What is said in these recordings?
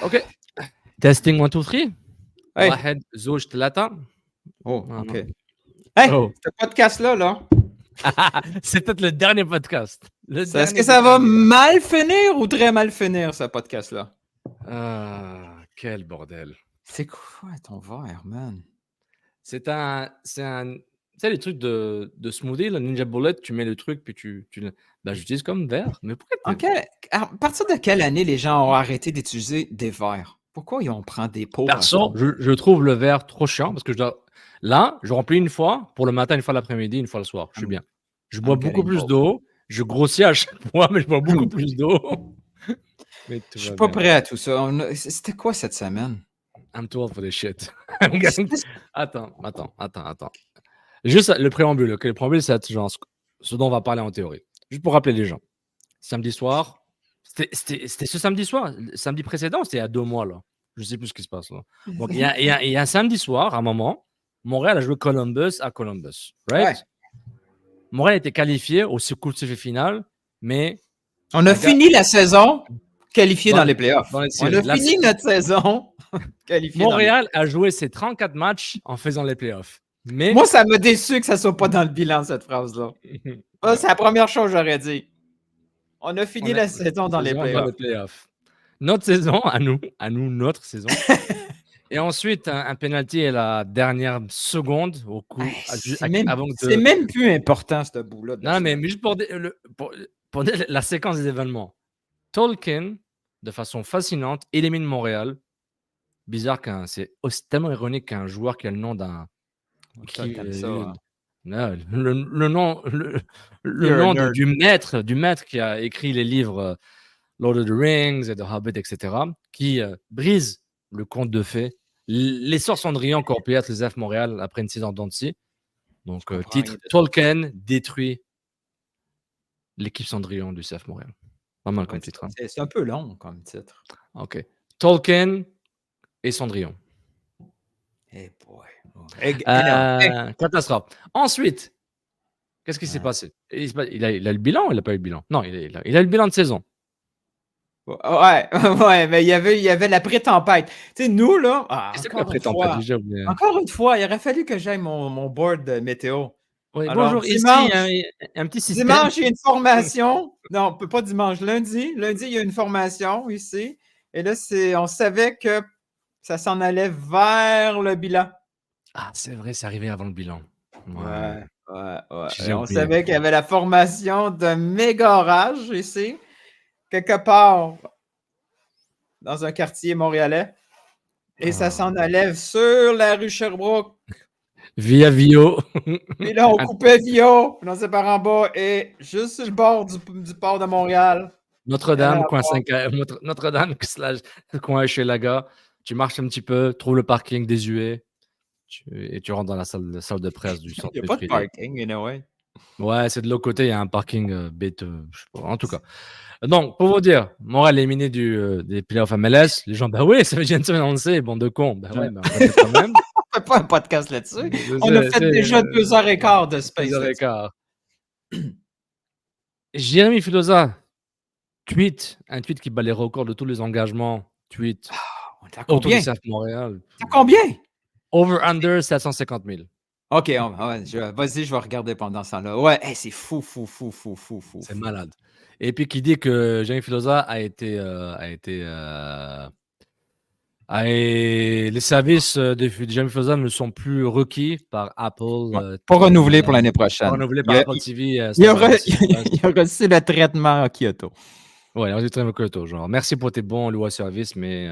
اوكي تيستينغ 1 2 3 Hey. واحد زوج ثلاثة Oh, Ah, OK. non. Hey, Oh. ce podcast-là, C'est peut-être le dernier podcast. est-ce que ça va mal finir ou très mal finir, ce podcast-là? Ah, quel bordel. C'est quoi ton verre, man? C'est un, tu sais, les trucs de smoothie, le Ninja Bullet, tu mets le truc, puis ben, j'utilise comme verre. Mais pourquoi À partir de quelle année les gens ont arrêté d'utiliser des verres? Pourquoi ils en prennent des pots? Perso, je trouve le verre trop chiant parce que là, je remplis une fois pour le matin, une fois l'après-midi, une fois le soir. Je suis bien. Je bois beaucoup plus d'eau. Je grossis à chaque fois, mais je bois beaucoup plus d'eau. Je suis pas prêt à tout ça. C'était quoi cette semaine? I'm too old for this shit. Attends. Juste le préambule. Okay, le préambule, c'est genre ce dont on va parler en théorie. Juste pour rappeler les gens. Samedi soir, c'était ce samedi soir, le samedi précédent, c'était il y a 2 mois là. Je sais plus ce qui se passe là. Donc il y a un samedi soir, à un moment, Montréal a joué Columbus à Columbus, right? Ouais. Montréal était qualifié au circuit final, mais on a fini la saison qualifié dans les playoffs. Dans les on a fini notre saison qualifié. Montréal a joué ses 34 matchs en faisant les playoffs. Mais moi, ça m'a déçu que ça soit pas dans le bilan cette phrase-là. C'est la première chose que j'aurais dit. On a fini la saison dans les playoffs. Notre saison, à nous, notre saison. Et ensuite, un penalty à la dernière seconde au coup. C'est même plus important, ce bout-là. Non, mais juste pour dire la séquence des événements. Tolkien, de façon fascinante, élimine Montréal. Bizarre c'est tellement ironique qu'un joueur qui a le nom d'un. Le nom du maître qui a écrit les livres Lord of the Rings et The Hobbit, etc., qui brise le conte de fées. L'essor Cendrillon Corpillard les F Montréal après une saison d'Annecy. Donc, titre Tolkien détruit l'équipe Cendrillon du CF Montréal. Pas mal comme titre. Hein. C'est un peu long comme titre. OK. Tolkien et Cendrillon. Hey boy. Catastrophe. Ensuite, qu'est-ce qui s'est passé? Il a le bilan ou il n'a pas eu le bilan? Non, il a le bilan de saison. Ouais, mais il y avait la pré-tempête. Tu sais, nous, là, encore une fois, il aurait fallu que j'aille mon board de météo. Oui, alors, bonjour, dimanche, ici, un petit système. Dimanche, il y a une formation. Non, pas dimanche, lundi. Lundi, il y a une formation ici. Et là, on savait que ça s'en allait vers le bilan. Ah, c'est vrai, c'est arrivé avant le bilan. Ouais. Et on savait qu'il y avait la formation de méga orage ici, quelque part dans un quartier montréalais. Et ça s'en allait sur la rue Sherbrooke. Via Vio. Et là, on coupait Vio, on s'est par en bas, et juste sur le bord du port de Montréal. Notre-Dame, coin 5 Notre-Dame, coin chez Laga. Tu marches un petit peu, trouves le parking désuet. Et tu rentres dans la salle de presse du centre. Il n'y a pas de parking, anyway. Ouais, c'est de l'autre côté, il y a un parking bête, je sais pas, en tout cas. Donc, pour vous dire, Montréal est éliminé des playoffs MLS. Les gens, bah oui, ça fait une semaine, on le sait, bande de cons. Bah ouais, on le fait quand même. On fait pas un podcast là-dessus. On a fait déjà 2h15 de Space. 2h15. Jérémy Filosa, un tweet qui bat les records de tous les engagements. Tweet. Autour du CF Montréal. T'as combien? Over-under 750 000. OK, vas-y, je vais regarder pendant ce temps-là. Ouais, c'est fou. C'est malade. Et puis qui dit que Jérémy Filosa les services de Jérémy Filosa ne sont plus requis par Apple. Pas renouvelés pour l'année prochaine. Pas renouvelés par Apple TV. Il a reçu le traitement à Kyoto. Ouais, il a reçu le traitement à Kyoto. Genre, merci pour tes bons lois services, mais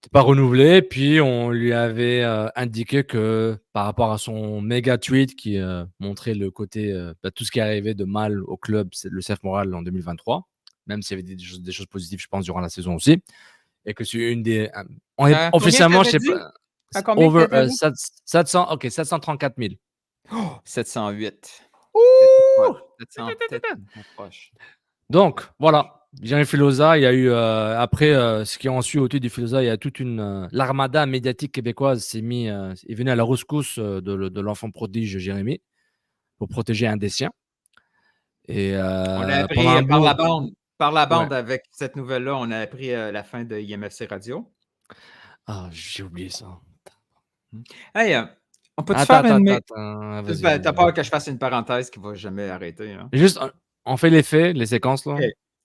t'es pas renouvelé. Puis on lui avait indiqué que par rapport à son méga tweet qui montrait le côté tout ce qui arrivait de mal au club, c'est le CF Montréal en 2023, même s'il y avait des choses positives, je pense, durant la saison aussi. Et que c'est une des. Officiellement, je sais pas. Over 734 000. Oh, 708. Ouh! 700, donc, voilà. Jérémy Filosa, il y a eu, après ce qui a ensuite autour du Filosa, il y a toute l'armada médiatique québécoise est venue à la rescousse de l'enfant prodige Jérémy pour protéger un des siens. Et, on l'a appris par la Ouais. bande, avec cette nouvelle-là, on a appris la fin de IMFC Radio. Ah, j'ai oublié ça. Hey, on peut-tu Attends, faire attends, une... attends, attends. Vas-y, T'as vas-y. peur que je fasse une parenthèse qui va jamais arrêter, hein? Juste, on fait les faits, les séquences, là, OK.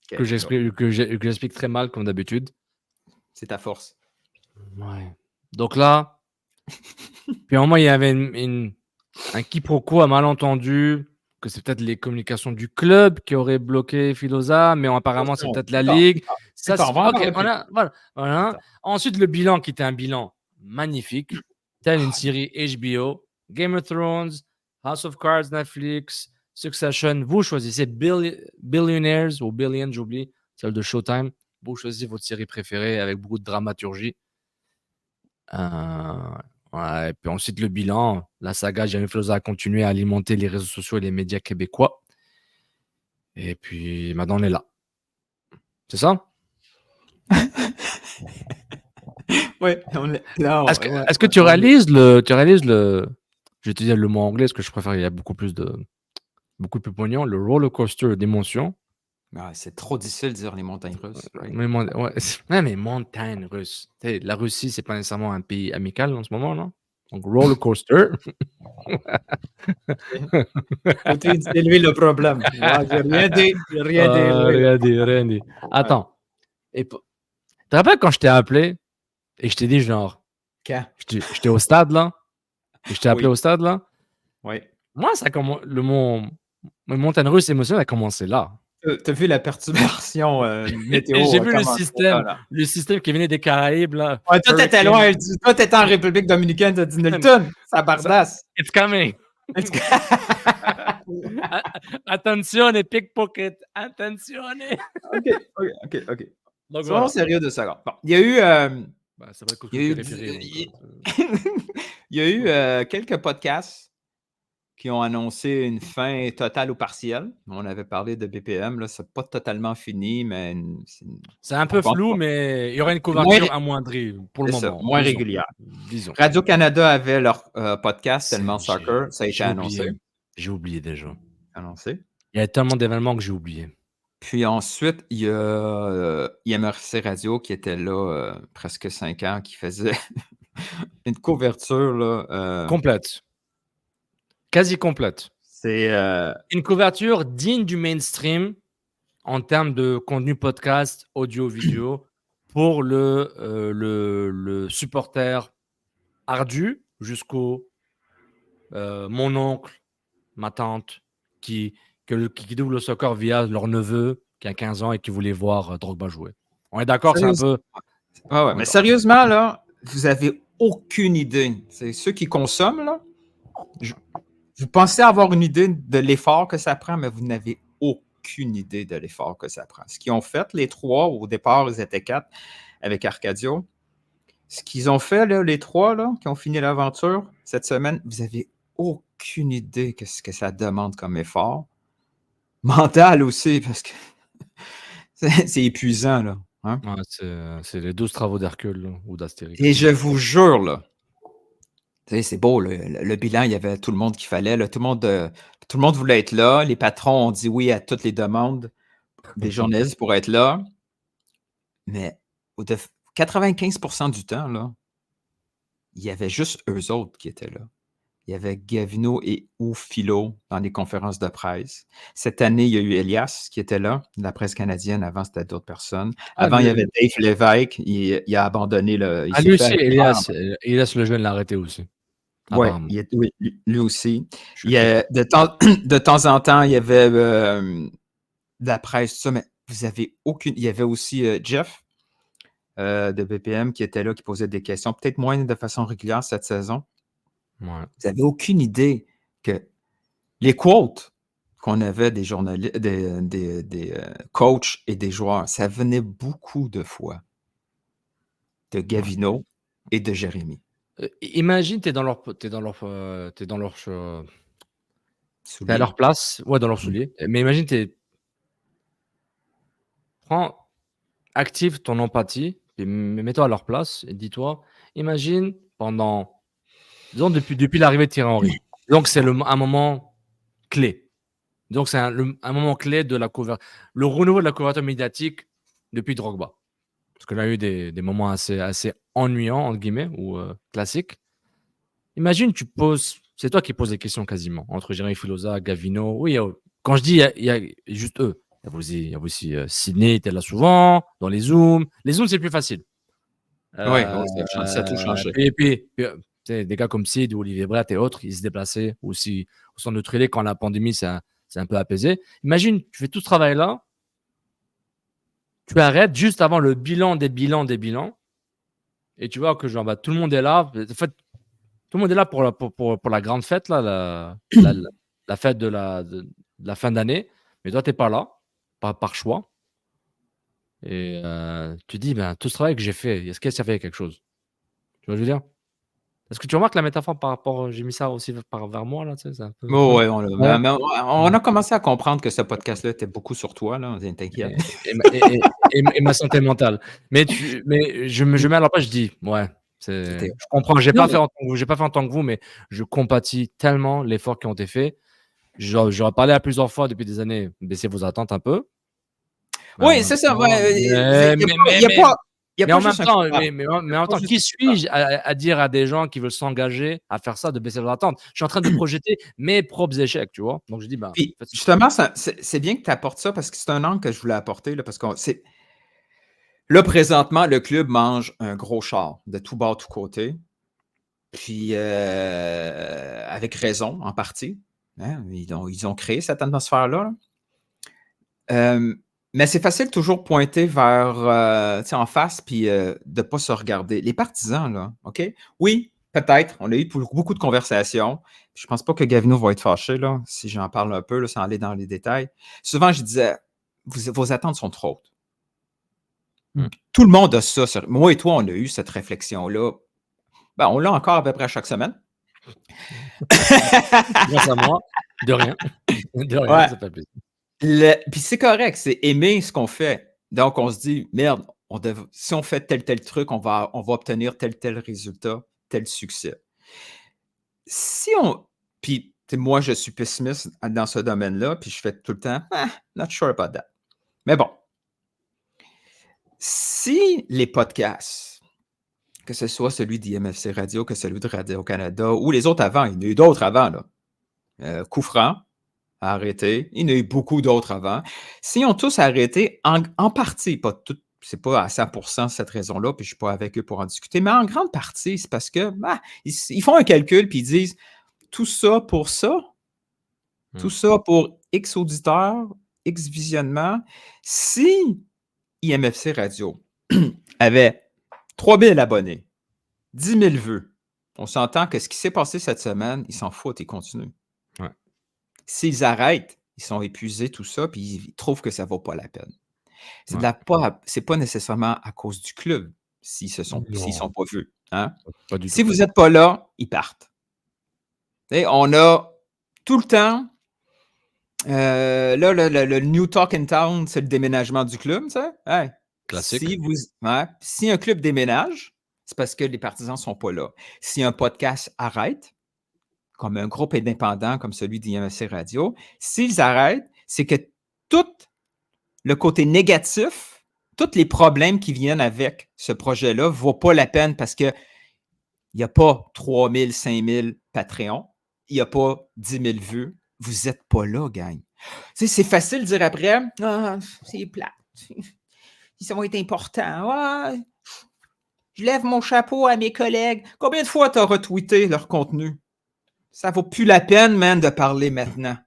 que OK, go. j'explique très mal, comme d'habitude. C'est ta force. Ouais. Donc là, puis à un moment, il y avait un quiproquo, un malentendu, que c'est peut-être les communications du club qui auraient bloqué Filosa, mais apparemment, c'est Attention, peut-être la plus tard, plus ligue. tard, plus Ça, tard, on va en OK, parler plus tard. voilà, Plus voilà. tard. Ensuite, le bilan qui était un bilan magnifique, tel une série HBO, Game of Thrones, House of Cards, Netflix, Succession. Vous choisissez Billionaires ou Billion, j'oublie, celle de Showtime. Vous choisissez votre série préférée avec beaucoup de dramaturgie. Ouais, et puis ensuite, le bilan, la saga Jamie Filosa a continué à alimenter les réseaux sociaux et les médias québécois. Et puis maintenant, on est là. C'est ça? Oui, on est là. Est-ce que tu réalises je vais te dire le mot anglais, parce que je préfère, il y a beaucoup plus pognon, le roller coaster d'émotions. C'est trop difficile de dire les montagnes russes, right? Mais, mais montagnes russes. La Russie, c'est pas nécessairement un pays amical en ce moment, non? Donc, roller coaster. C'est lui le problème. Moi, j'ai rien dit. J'ai rien dit. Rien dit, rien dit. Attends. Tu te rappelles quand je t'ai appelé et je t'ai dit, genre, Quand? j'étais au stade, là, et je t'ai appelé Oui. au stade, là. Oui. Moi, mes montagnes russes émotionnelles a commencé là. T'as vu la perturbation météo? Et j'ai vu là. le système qui venait des Caraïbes, là. Ouais, toi, t'étais loin. Toi, t'étais en République dominicaine, t'as dit Nilton. Ça bardasse. It's coming. Attenzione, pickpocket. Attenzione. OK. Donc, Soyons voilà. sérieux de ça. Bon, il y a eu... C'est vrai que il y a eu quelques podcasts qui ont annoncé une fin totale ou partielle. On avait parlé de BPM, là, c'est pas totalement fini, mais c'est un peu flou, mais il y aura une couverture amoindrie pour le moment. Moins régulière. Disons. Radio-Canada avait leur podcast Tellement Soccer, ça a été annoncé. J'ai oublié déjà. Annoncé. Il y a tellement d'événements que j'ai oublié. Puis ensuite, il y a IMRC Radio qui était là presque 5 ans, qui faisait une couverture là, complète. Quasi complète. C'est une couverture digne du mainstream en termes de contenu podcast, audio-vidéo pour le supporter ardu jusqu'au mon oncle, ma tante qui découvre le soccer via leur neveu qui a 15 ans et qui voulait voir Drogba jouer. On est d'accord, c'est un peu... Ouais, mais sérieusement, là, vous avez aucune idée. C'est ceux qui consomment, là. Vous pensez avoir une idée de l'effort que ça prend, mais vous n'avez aucune idée de l'effort que ça prend. Ce qu'ils ont fait, les trois, au départ, ils étaient 4 avec Arcadio. Ce qu'ils ont fait, là, les trois, là, qui ont fini l'aventure cette semaine, vous n'avez aucune idée de ce que ça demande comme effort. Mental aussi, parce que c'est épuisant, là. Hein? Ouais, c'est les 12 travaux d'Hercule ou d'Astérix. Et je vous jure, là, c'est beau, le bilan, il y avait tout le monde qu'il fallait. Là, tout le monde voulait être là. Les patrons ont dit oui à toutes les demandes des journalistes pour être là. Mais 95% du temps, là, il y avait juste eux autres qui étaient là. Il y avait Gavino et Philo dans les conférences de presse. Cette année, il y a eu Elias qui était là, de la presse canadienne. Avant, c'était d'autres personnes. Avant, il y avait Dave Lévesque. Il a abandonné le. Lui aussi, Elias le jeune l'a arrêté aussi. Oui, lui aussi. De temps en temps, il y avait de la presse, tout ça, mais vous avez aucune. Il y avait aussi Jeff de BPM qui était là, qui posait des questions, peut-être moins de façon régulière cette saison. Ouais. Vous n'avez aucune idée que les quotes qu'on avait des journalistes, des coachs et des joueurs, ça venait beaucoup de fois de Gavino et de Jérémy. Imagine, t'es à leur place, ouais, dans leur soulier. Mais imagine, active ton empathie, et mets-toi à leur place et dis-toi, imagine disons depuis l'arrivée de Thierry Henry. Donc c'est un moment clé. Donc, c'est un moment clé de le renouveau de la couverture médiatique depuis Drogba. Parce qu'il a eu des moments assez ennuyants, entre guillemets, ou classiques. Imagine, c'est toi qui poses les questions quasiment, entre Jérémy Filosa, Gavino. Oui, quand je dis, il y a juste eux. Il y a aussi Sydney, était là souvent, dans les Zooms. Les Zooms, c'est plus facile. Oui, ça a tout changé. Puis, des gars comme Sid ou Olivier Brett et autres, ils se déplaçaient aussi au centre de Trillet quand la pandémie s'est un peu apaisée. Imagine, tu fais tout ce travail-là, tu arrêtes juste avant le bilan des bilans, et tu vois que genre, tout le monde est là. En fait, tout le monde est là pour la grande fête, là, la fête de la fin d'année, mais toi, tu n'es pas là, pas par choix. Et tu dis, tout ce travail que j'ai fait, est-ce que ça fait quelque chose? Tu vois ce que je veux dire? Est-ce que tu remarques la métaphore par rapport, j'ai mis ça aussi vers moi, là, tu sais, c'est un peu. Oui, Ouais. on a commencé à comprendre que ce podcast-là était beaucoup sur toi, là, t'inquiète. Et ma santé mentale. Mais je mets à la place, je dis, ouais, je comprends, j'ai pas fait en tant que vous, mais je compatis tellement l'effort qui ont été faits. J'aurais parlé à plusieurs fois depuis des années, baissez vos attentes un peu. Oui, c'est ça. Mais en même temps, qui suis-je à dire à des gens qui veulent s'engager à faire ça, de baisser leurs attentes? Je suis en train de projeter mes propres échecs, tu vois? Donc je dis, Puis, justement, c'est bien que tu apportes ça parce que c'est un angle que je voulais apporter, là, parce que là, présentement, le club mange un gros char de tout bas, tout côté. Puis, avec raison, en partie. Hein, ils ont créé cette atmosphère-là. Mais c'est facile toujours pointer vers, en face, puis de ne pas se regarder. Les partisans, là, OK? Oui, peut-être. On a eu beaucoup de conversations. Je pense pas que Gavino va être fâché, là, si j'en parle un peu, là, sans aller dans les détails. Souvent, je disais, vos attentes sont trop hautes. Tout le monde a ça. Moi et toi, on a eu cette réflexion-là. On l'a encore à peu près chaque semaine. Grâce à moi, de rien. De rien, ça fait plaisir. Puis c'est correct, c'est aimer ce qu'on fait. Donc, on se dit, merde, si on fait tel truc, on va obtenir tel résultat, tel succès. Puis moi, je suis pessimiste dans ce domaine-là, puis je fais tout le temps, not sure about that. Mais bon, si les podcasts, que ce soit celui d'IMFC Radio, que celui de Radio-Canada, ou les autres avant, il y en a eu d'autres avant, là. Coup franc, arrêté. Il y en a eu beaucoup d'autres avant. S'ils ont tous arrêté, en partie, pas tout, c'est pas à 100% cette raison-là, puis je ne suis pas avec eux pour en discuter, mais en grande partie, c'est parce que ils font un calcul, puis ils disent tout ça pour ça, tout ça pour X auditeurs, X visionnements. Si IMFC Radio avait 3000 abonnés, 10 000 vues, on s'entend que ce qui s'est passé cette semaine, ils s'en foutent et continuent. Ouais. S'ils arrêtent, ils sont épuisés, tout ça, puis ils trouvent que ça ne vaut pas la peine. C'est pas nécessairement à cause du club s'ils ne sont pas vus. Hein? Pas du si tout. vous n'êtes pas là, ils partent. Et on a tout le temps. Là, le New Talk in Town, c'est le déménagement du club, tu sais. Hey, Classique. Si un club déménage, c'est parce que les partisans ne sont pas là. Si un podcast arrête, comme un groupe indépendant comme celui d'IMFC Radio, s'ils arrêtent, c'est que tout le côté négatif, tous les problèmes qui viennent avec ce projet-là ne vaut pas la peine parce qu'il n'y a pas 3 000, 5 000 Patreons, il n'y a pas 10 000 vues. Vous n'êtes pas là, gang. Tu sais, c'est facile de dire après, c'est plate. Ils vont être importants. Je lève mon chapeau à mes collègues. Combien de fois tu as retweeté leur contenu? Ça ne vaut plus la peine, man, de parler maintenant.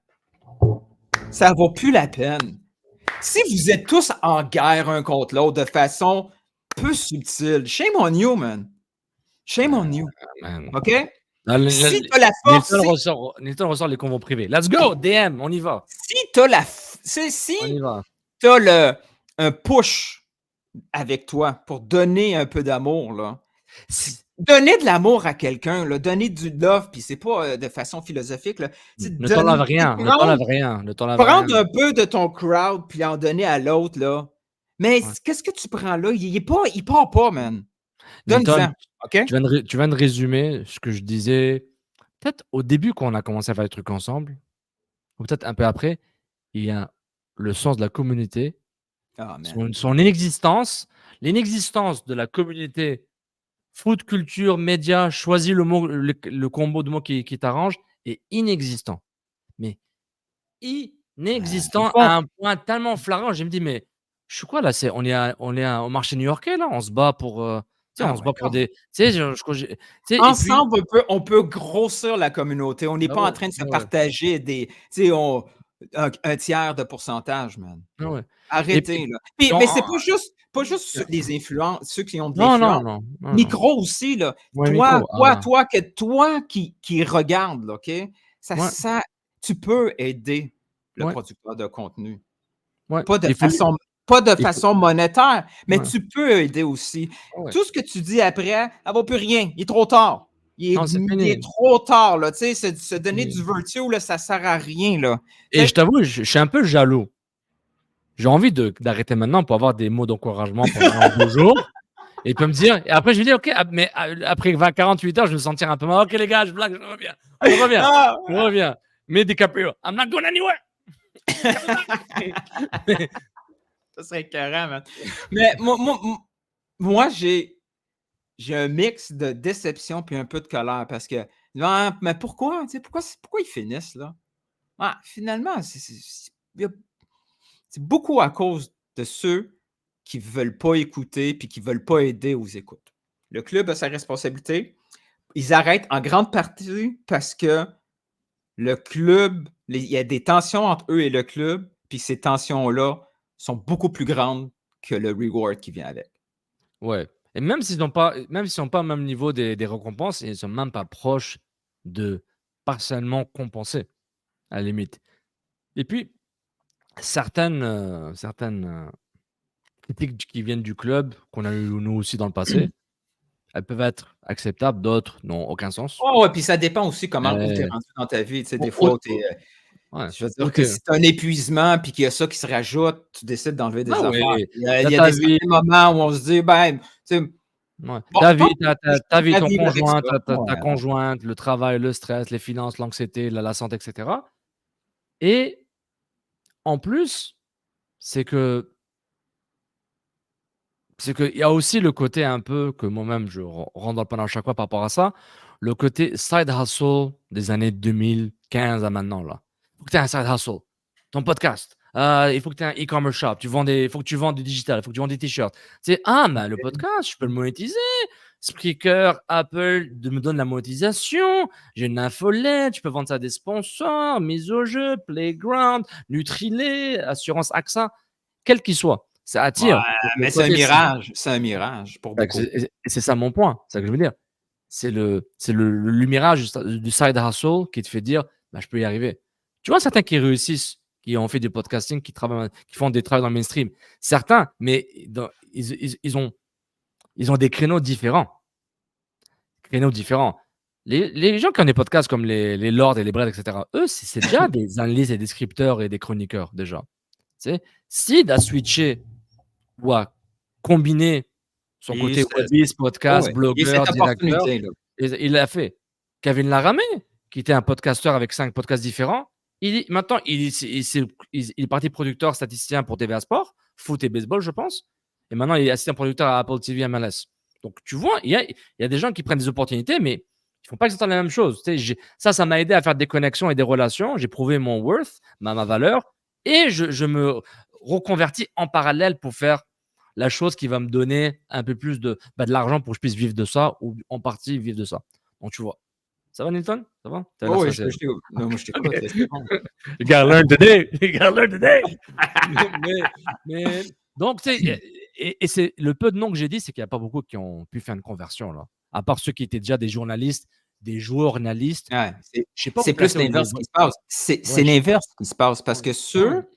Ça ne vaut plus la peine. Si vous êtes tous en guerre un contre l'autre de façon peu subtile, shame on you, man. Shame on you. OK? Si tu as la force. Nilton ressort les convos privés. Let's go, DM, on y va. Si tu as tu as un push avec toi pour donner un peu d'amour, là. Donner de l'amour à quelqu'un, là, donner du love, puis c'est pas de façon philosophique. Là, ne t'enlève rien, prendre un peu de ton crowd, puis en donner à l'autre, là. Mais qu'est-ce que tu prends là? Il part pas, man. Donne-en, OK? Tu viens de résumer ce que je disais peut-être au début quand on a commencé à faire des trucs ensemble, ou peut-être un peu après. il y a le sens de la communauté, Ah, man. son inexistence, l'inexistence de la communauté foot, culture, médias, choisis le combo de mots qui t'arrange est inexistant. Mais Ils inexistant font à un point tellement flagrant, je me dis: «Mais je suis quoi là? Au marché new-yorkais là? On se bat pour, tu sais, ah on se ouais, bat pour come on. des» tu sais, je quand j'ai tu sais et puis Ensemble, on peut grossir la communauté. On n'est ah pas en ouais, train de se ah ouais, partager des tu sais, on un tiers de pourcentage, man. ah ouais et Arrêtez, puis là. puis Mais c'est pas juste yeah. les influences ceux qui ont de Non, non, l'influence. non, non, non. Micro aussi, là. Ouais, micro, Toi qui regarde, là, OK? ouais, Tu peux aider le ouais, producteur de contenu. ouais, Pas de il faut lui façon pas de il faut façon monétaire, mais ouais, tu peux aider aussi. ouais. Tout ce que tu dis après, ça vaut plus rien. Il est trop tard. Non, c'est Il fini, est trop tard, là. Tu sais, se c'est donner fini du virtue, là, ça sert à rien, là. et Tu je sais? t'avoue, je suis un peu jaloux. J'ai envie d'arrêter maintenant pour avoir des mots d'encouragement pendant 1 ou 2 jours et puis me dire et après je me dis: «OK, mais après 48 heures, je vais me sentir un peu mal. OK les gars, je blague, je reviens, Ah! je reviens. Mais DiCaprio, I'm not going anywhere, coming back». Ça serait écœurant, man. Mais moi, j'ai un mix de déception puis un peu de colère parce que, non, mais pourquoi? Tu sais, pourquoi ils finissent, là? Ah, finalement, c'est beaucoup à cause de ceux qui veulent pas écouter puis qui veulent pas aider aux écoutes. Le club a sa responsabilité. Ils arrêtent en grande partie parce que le club, il y a des tensions entre eux et le club, puis ces tensions-là sont beaucoup plus grandes que le reward qui vient avec. Ouais et même s'ils ont pas au même niveau des récompenses, ils sont même pas proches de partiellement compenser, à la limite et puis certaines critiques qui viennent du club, qu'on a eu nous aussi dans le passé, elles peuvent être acceptables, d'autres n'ont aucun sens. Oh, ouais, puis ça dépend aussi où tu es Heu, rendu dans ta vie. Tu sais, au des au fois, où tu es, ouais, je veux où dire tu que si tu as un épuisement puis qu'il y a ça qui se rajoute, tu décides d'enlever bah, des affaires. ouais, Il tu y a ta des vie certains moments où on se dit: «Ben, tu sais, ouais, bon, tant pis, je ta suis prêt vie, à ton vivre avec conjoint, ça». ta Ouais, ouais. conjointe, le travail, le stress, les finances, l'anxiété, la santé et cetera et en plus, c'est que c'est qu'il y a aussi le côté un peu que moi-même je rentre dans le panneau à chaque fois par rapport à ça, le côté side hustle des années 2015 à maintenant là. Faut que tu aies un side hustle. Ton podcast, il faut que tu aies un e-commerce shop, il faut que tu vendes du digital, il faut que tu vendes des t-shirts. Tu sais: «Ah mais le podcast, je peux le monétiser. Spreaker, Apple me donne la monétisation, j'ai une infolette, je peux vendre ça à des sponsors, mise au jeu, Playground, Nutrilait, Assurance AXA», quel qu'il soit. Ça Ouais, attire. Le mais c'est un côté mirage. C'est un mirage pour bah, que beaucoup. c'est ça mon point, c'est ça que je veux dire. C'est le mirage du side hustle qui te fait dire: «Bah, je peux y arriver». Tu vois certains qui réussissent, qui ont fait du podcasting, qui font des travaux dans le mainstream. Certains, mais dans ils ont des créneaux différents. Les gens qui ont des podcasts comme les Lords et les Brad et cetera, eux, c'est déjà des analystes et des scripteurs et des chroniqueurs déjà. Tu sais? Sid a switché ou à combiner son Et côté c'est webiste, ouais, podcast, ouais. Il y a blogueur, cette directeur opportunité-là. et il l'a fait. Kevin Laramé, qui était un podcasteur avec 5 podcasts différents, maintenant il est parti producteur statisticien pour TVA Sport, foot et baseball, je pense et maintenant il est assistant producteur à Apple TV MLS. Donc tu vois, il y a des gens qui prennent des opportunités, mais ils font pas exactement la même chose. Tu sais, ça m'a aidé à faire des connexions et des relations. J'ai prouvé mon worth, ma valeur et je me reconvertis en parallèle pour faire la chose qui va me donner un peu plus de l'argent pour que je puisse vivre de ça ou en partie vivre de ça. Donc tu vois. Ça va Nilton? Ça va? Tu as l'air Oui, oui, stressé là. t'écoute. Non, moi, je t'écoute, OK. là, c'est bon. You gotta learn today. You gotta learn today. Mais donc tu sais et c'est le peu de noms que j'ai dit, c'est qu'il y a pas beaucoup qui ont pu faire une conversion là. À part ceux qui étaient déjà des journalistes, des journalistes. Ouais, Je sais pas c'est vous plus placer au niveau l'inverse qui se passe. ouais, C'est l'inverse qui se passe parce ouais, que ouais. ceux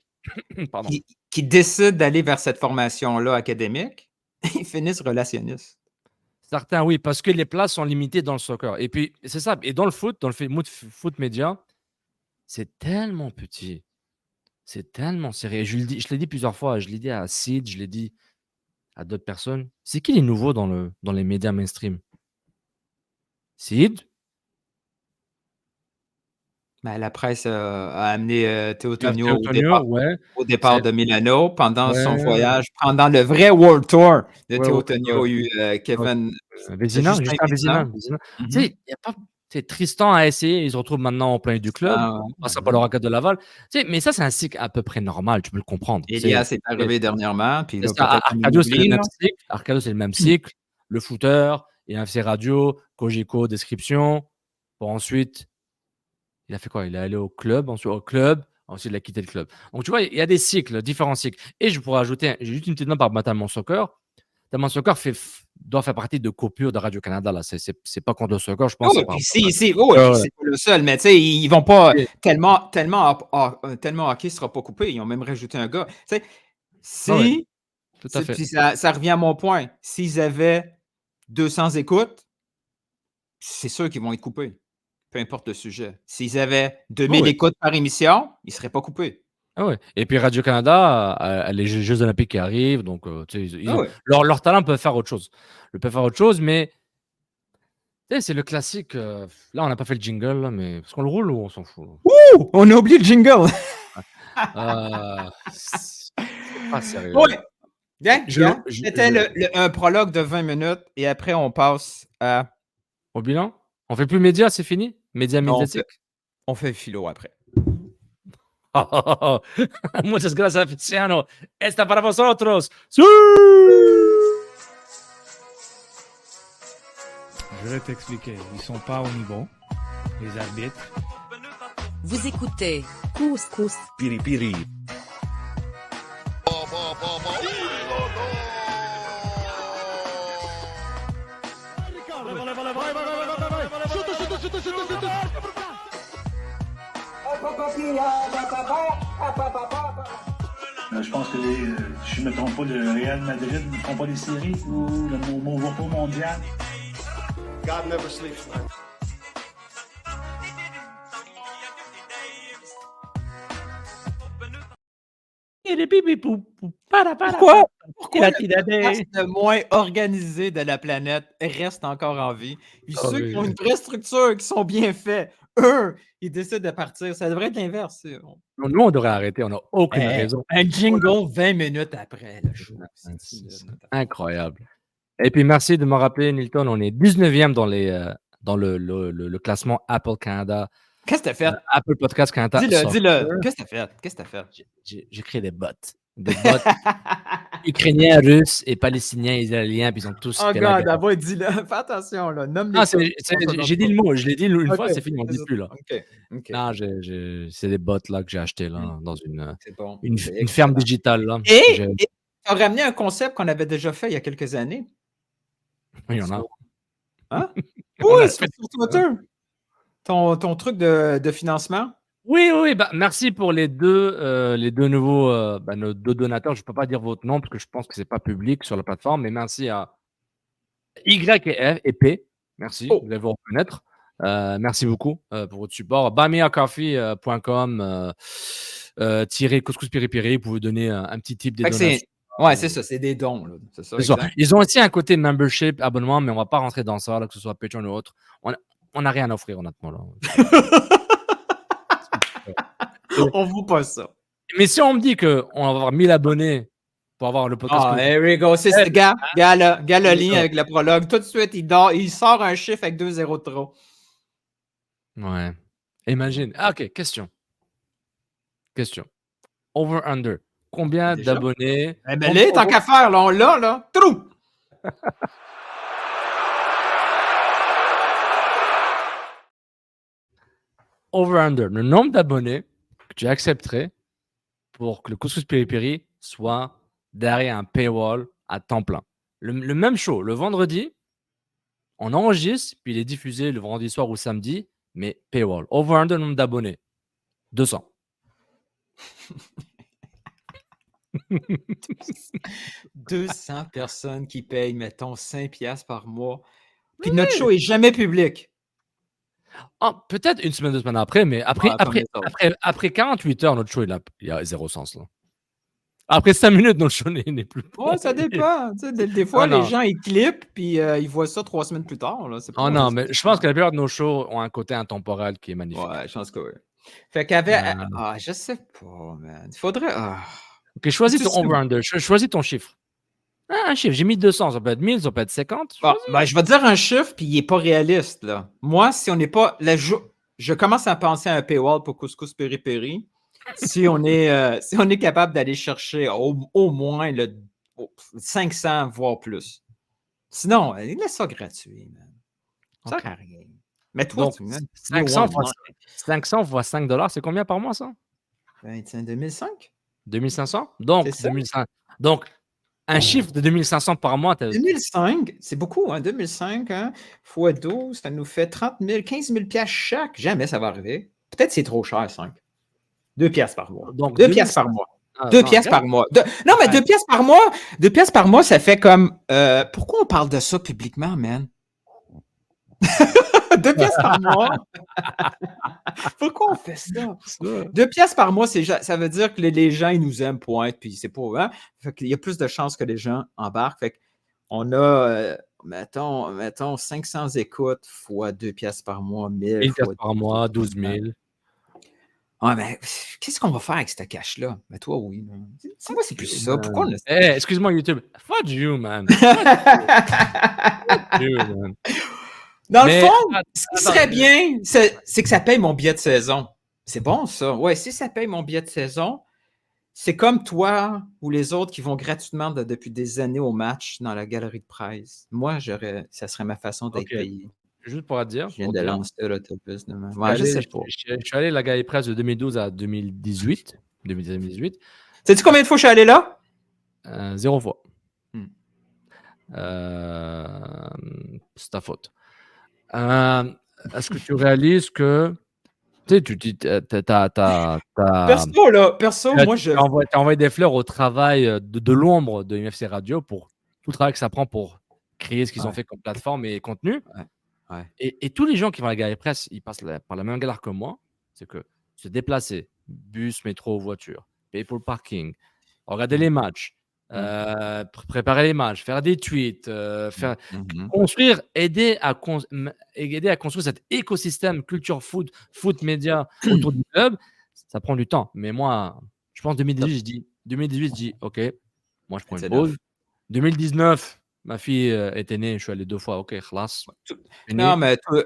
Pardon. qui décident d'aller vers cette formation-là académique, ils finissent relationnistes. Certains, oui, parce que les places sont limitées dans le soccer et puis c'est ça et dans le foot, dans le foot média, c'est tellement petit, c'est tellement serré. Je l'ai dit plusieurs fois, je l'ai dit à Sid, je l'ai dit à d'autres personnes. C'est qui les nouveaux dans les médias mainstream? Sid, Ben, la presse a amené Teotonio Antonio, ouais. au départ de Milano pendant son Ouais, voyage, pendant le vrai World Tour de ouais, ouais, Teotonio. Il y a eu ouais, Kevin, Vézina, Justin Justin Vézina. Vézina. Tu Mhm. sais, il y a pas tu sais, Tristan a essayé, il se retrouve maintenant en plein milieu du club, Ah, passe à ouais. Paul de Laval. Tu sais, mais ça, c'est un cycle à peu près normal, tu peux le comprendre. Elias est arrivé dernièrement, puis C'est là, ça, peut-être qu'on Arcadio, c'est le oublie, même là. cycle. Arcadio, c'est le même cycle. Le footer, il a fait radio, Cogeco, description. Pour ensuite, il a fait quoi? Il est allé ensuite il a quitté le club. Donc tu vois, il y a des cycles, différents cycles. Et je pourrais ajouter, j'ai juste une petite note par rapport à Talman Soccer. Talman Soccer doit faire partie de coupures de Radio-Canada. Là. C'est pas contre le soccer, je pense. Oui, C'est par puis rapport oui, à... puis c'est pas le seul, mais tu sais, ils vont pas Ouais, tellement hockey sera pas coupé. Ils ont même rajouté un gars. Tu sais, ouais, tout à fait. puis ça revient à mon point. S'ils avaient 200 écoutes, c'est sûr qu'ils vont être coupés, peu importe le sujet. S'ils avaient Ouais, 2000 ouais. écoutes par émission, ils seraient pas coupés. Ah ouais. Et puis Radio-Canada a les Jeux Olympiques qui arrivent, donc tu sais, Ah ouais. leur talent peut faire autre chose. Ils peuvent faire autre chose, mais tu sais, c'est le classique. Là, on n'a pas fait le jingle, là, mais parce qu'on le roule ou on s'en fout? Ouh! On a oublié le jingle! C'est pas sérieux. Ouais. Bien, Je, bien. je, C'était je- un prologue de 20 minutes et après, on passe à. Au bilan? On fait plus média, c'est fini? Média Non, médiatique? on fait philo après. Muchas gracias, Feliciano. Esta para vosotros. Sí! Je vais t'expliquer. Ils sont pas au niveau, les arbitres. Vous écoutez Couscous Piripiri. Je pense que si je ne me trompe pas, le Real Madrid ne font pas les séries ou le Movo mondial. God never sleeps, man. Pourquoi le podcast le moins organisé de la planète reste encore en vie? Puis ceux qui ont une vraie structure, qui sont bien faits, eux, ils décident de partir. Ça devrait être l'inverse. Nous, on devrait arrêter. On n'a aucune raison. Un jingle 20 minutes après le show. C'est incroyable. Et puis, merci de me rappeler, Nilton. On est 19e dans le classement Apple Canada. Qu'est-ce que t'as fait? Apple Podcast Canada. Dis-le. Qu'est-ce que t'as fait? J'ai créé des bots. Des bots ukrainiens, russes et palestiniens, israéliens, puis ils ont tous. Oh God, d'abord, dis-le. Fais attention, là. Nomme-les. J'ai dit le mot. Je l'ai dit une fois, c'est fini. On ne dit plus, là. OK. Non, c'est des bots là, que j'ai achetés là, dans une C'est ferme digitale. Là. Et tu as ramené un concept qu'on avait déjà fait il y a quelques années. Oui, il y en a. Hein? Oui, sur Twitter. Ton truc de financement. Oui, bah, merci pour les deux nouveaux nos deux donateurs. Je ne peux pas dire votre nom parce que je pense que ce n'est pas public sur la plateforme, mais merci à Y et P. Merci, vous allez vous reconnaître. Merci beaucoup pour votre support. bamiacoffee.com couscous piripiri, vous pouvez donner un petit type des donations. Ouais, c'est ça, c'est des dons. Là. C'est ça, ils ont aussi un côté membership, abonnement, mais on ne va pas rentrer dans ça, là, que ce soit Patreon ou autre. On n'a rien à offrir, honnêtement. Là. On vaut pas ça. Mais si on me dit qu'on va avoir 1000 abonnés pour avoir le podcast. Here we go. C'est ce gars le lien avec le prologue. Tout de suite, il sort un chiffre avec 2 zéros de trop. Ouais. Imagine. Ah, OK, question. Over-under. Combien d'abonnés? Eh ben là, tant qu'à faire, là, on l'a, là. Trou! Over-under. Le nombre d'abonnés que tu accepterais pour que le couscous piri-piri soit derrière un paywall à temps plein. Le même show, le vendredi, on enregistre, puis il est diffusé le vendredi soir ou samedi, mais paywall. Over-under, nombre d'abonnés. 200. 200 personnes qui payent, mettons, 5$ par mois. Puis notre show est jamais public. Ah, peut-être une semaine, 2 semaines après, mais après 48 heures, notre show, il a zéro sens. Là. Après 5 minutes, notre show n'est plus. Ouais, ça dépend. Des fois, les gens, ils clippent, puis ils voient ça 3 semaines plus tard. Là. Non, mais je pense que la plupart de nos shows ont un côté intemporel qui est magnifique. Ouais, je pense que oui. Fait qu'il y avait. Je sais pas, man. Il faudrait. Ok, choisis ton over-under. Choisis ton chiffre. Un chiffre. J'ai mis 200. Ça peut être 1000, ça peut être 50. Je vais te dire un chiffre, puis il n'est pas réaliste. Là. Moi, si on n'est pas. Je commence à penser à un paywall pour Couscous Piri-Piri. Si on est capable d'aller chercher au moins 500, voire plus. Sinon, laisse ça gratuit, man. Ça sert à rien. Mais toi, donc, 500 fois $5, c'est combien par mois, ça? 2005? 2500? Donc, 2500. Donc, un chiffre de 2500 par mois. 2005, c'est beaucoup, hein? 2005, hein? Fois 12, ça nous fait 30 000, 15 000 piastres chaque. Jamais ça va arriver. Peut-être c'est trop cher, 5. 2 piastres par mois. Donc, 2 piastres par mois. 2 piastres par mois. Non, mais 2 piastres par mois. 2 piastres par mois, ça fait comme. Pourquoi on parle de ça publiquement, man? 2 piastres par mois. Pourquoi on fait ça? 2 piastres par mois, ça veut dire que les gens, ils nous aiment, point. Puis c'est pas. Hein? Fait qu'il y a plus de chances que les gens embarquent. Fait qu'on a, mettons 500 écoutes fois 2 piastres par mois, 1000 fois par mois, 12 000. Ah, mais qu'est-ce qu'on va faire avec cette cash-là? Mais toi, oui. Moi, c'est plus ça. Pourquoi on a... excuse-moi, YouTube. Fuck you, man. Fuck you, man. Dans le fond, ce qui serait bien, c'est que ça paye mon billet de saison. C'est bon, ça. Ouais, si ça paye mon billet de saison, c'est comme toi ou les autres qui vont gratuitement depuis des années au match dans la galerie de presse. Moi, ça serait ma façon d'être payé. Juste pour dire. Je viens de lancer l'autobus demain. Je sais pas. Je suis allé à la galerie de presse de 2012 à 2018. 2018. Sais-tu combien de fois je suis allé là? 0 fois. C'est ta faute. Est-ce que tu réalises que tu dis perso, moi je t'as envoyé des fleurs au travail de l'ombre de UFC Radio pour tout le travail que ça prend pour créer ce qu'ils ont fait comme plateforme et contenu. Et tous les gens qui vont à la galerie presse, ils passent par la même galère que moi, c'est que se déplacer, bus, métro, voiture, payer pour le parking, regarder les matchs, préparer les matchs, faire des tweets, construire, aider à construire cet écosystème culture foot média autour du club, ça prend du temps. Mais moi, je pense 2018, je dis OK, moi je prends une pause. 2019, ma fille était née, je suis allé 2 fois, OK, classe. Non, mais tous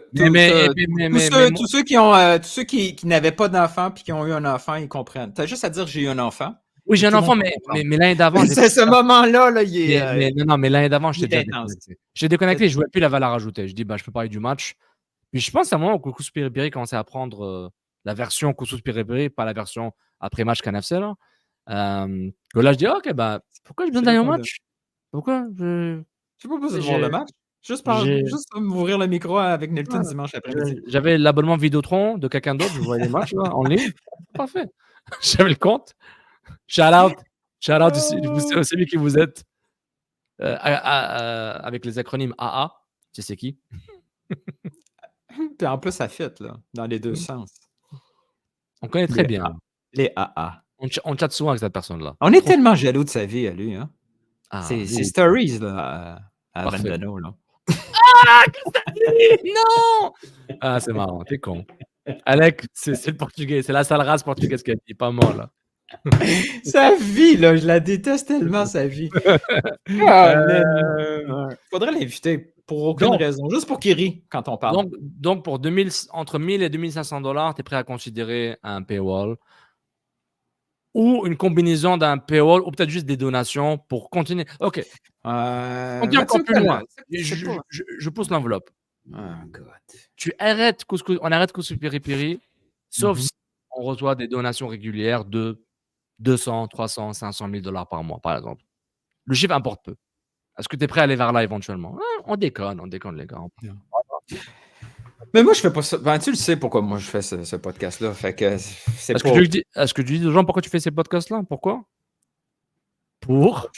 ceux qui n'avaient pas d'enfant puis qui ont eu un enfant, ils comprennent. Tu as juste à dire j'ai eu un enfant. Oui, j'ai un enfant, mais l'année d'avant. C'est ce moment-là, il est. Mais l'année d'avant, j'étais déjà déconnecté. J'ai déconnecté, je ne jouais plus la valeur ajoutée. Je dis, je peux parler du match. Puis je pense à un moment où Couscous Piri-Piri commençait à prendre la version Couscous Piri-Piri, pas la version après-match KNFC. Là. Que là, je dis, OK, pourquoi j'ai besoin d'aller au match? Pourquoi Tu peux pas besoin de voir le match? Juste m'ouvrir le micro avec Nilton dimanche après-midi. J'avais l'abonnement Vidéotron de quelqu'un d'autre, je voyais les matchs là, en ligne. Parfait. J'avais le compte. Shout out celui qui vous êtes avec les acronymes AA. Tu sais qui? Puis en plus, ça fit là, dans les deux sens. On connaît très bien. Les AA. On chatte souvent avec cette personne-là. On est tellement jaloux de sa vie à lui. Hein? C'est stories là, à Vandano. Là. Qu'est-ce que t'as dit? Non! C'est marrant, t'es con. Alec, c'est le portugais, c'est la sale race portugaise qui a dit, pas moi là. Sa vie, là, je la déteste tellement, sa vie. Faudrait l'inviter pour aucune raison, juste pour qu'il rie quand on parle. Donc pour entre 1000 et 2500 $, tu es prêt à considérer un paywall ou une combinaison d'un paywall ou peut-être juste des donations pour continuer. OK. On dit encore plus loin. Je pousse l'enveloppe. Oh, God. On arrête Couscous Piri-Piri, sauf si on reçoit des donations régulières de 200, 300, 500 000 $ par mois, par exemple. Le chiffre importe peu. Est-ce que tu es prêt à aller vers là éventuellement? On déconne, les gars. Mais moi, je fais pas ça. Tu le sais pourquoi moi je fais ce podcast-là. Fait que c'est Est-ce que tu dis aux gens pourquoi tu fais ces podcasts-là? Pourquoi? Pour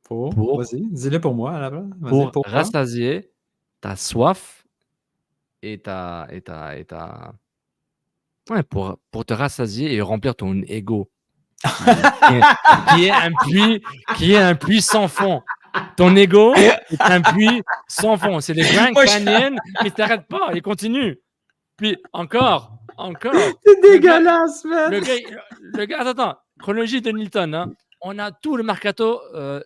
Vas-y, dis-le pour moi à la place. Pour rassasier ta soif et ouais, pour te rassasier et remplir ton ego. qui est un puits sans fond. Ton ego est un puits sans fond. C'est les Grand Canyon, mais t'arrêtes pas, il continue. Puis encore, Encore. C'est dégueulasse, man. Le gars, attends. Chronologie de Nilton. Hein. On a tout le mercato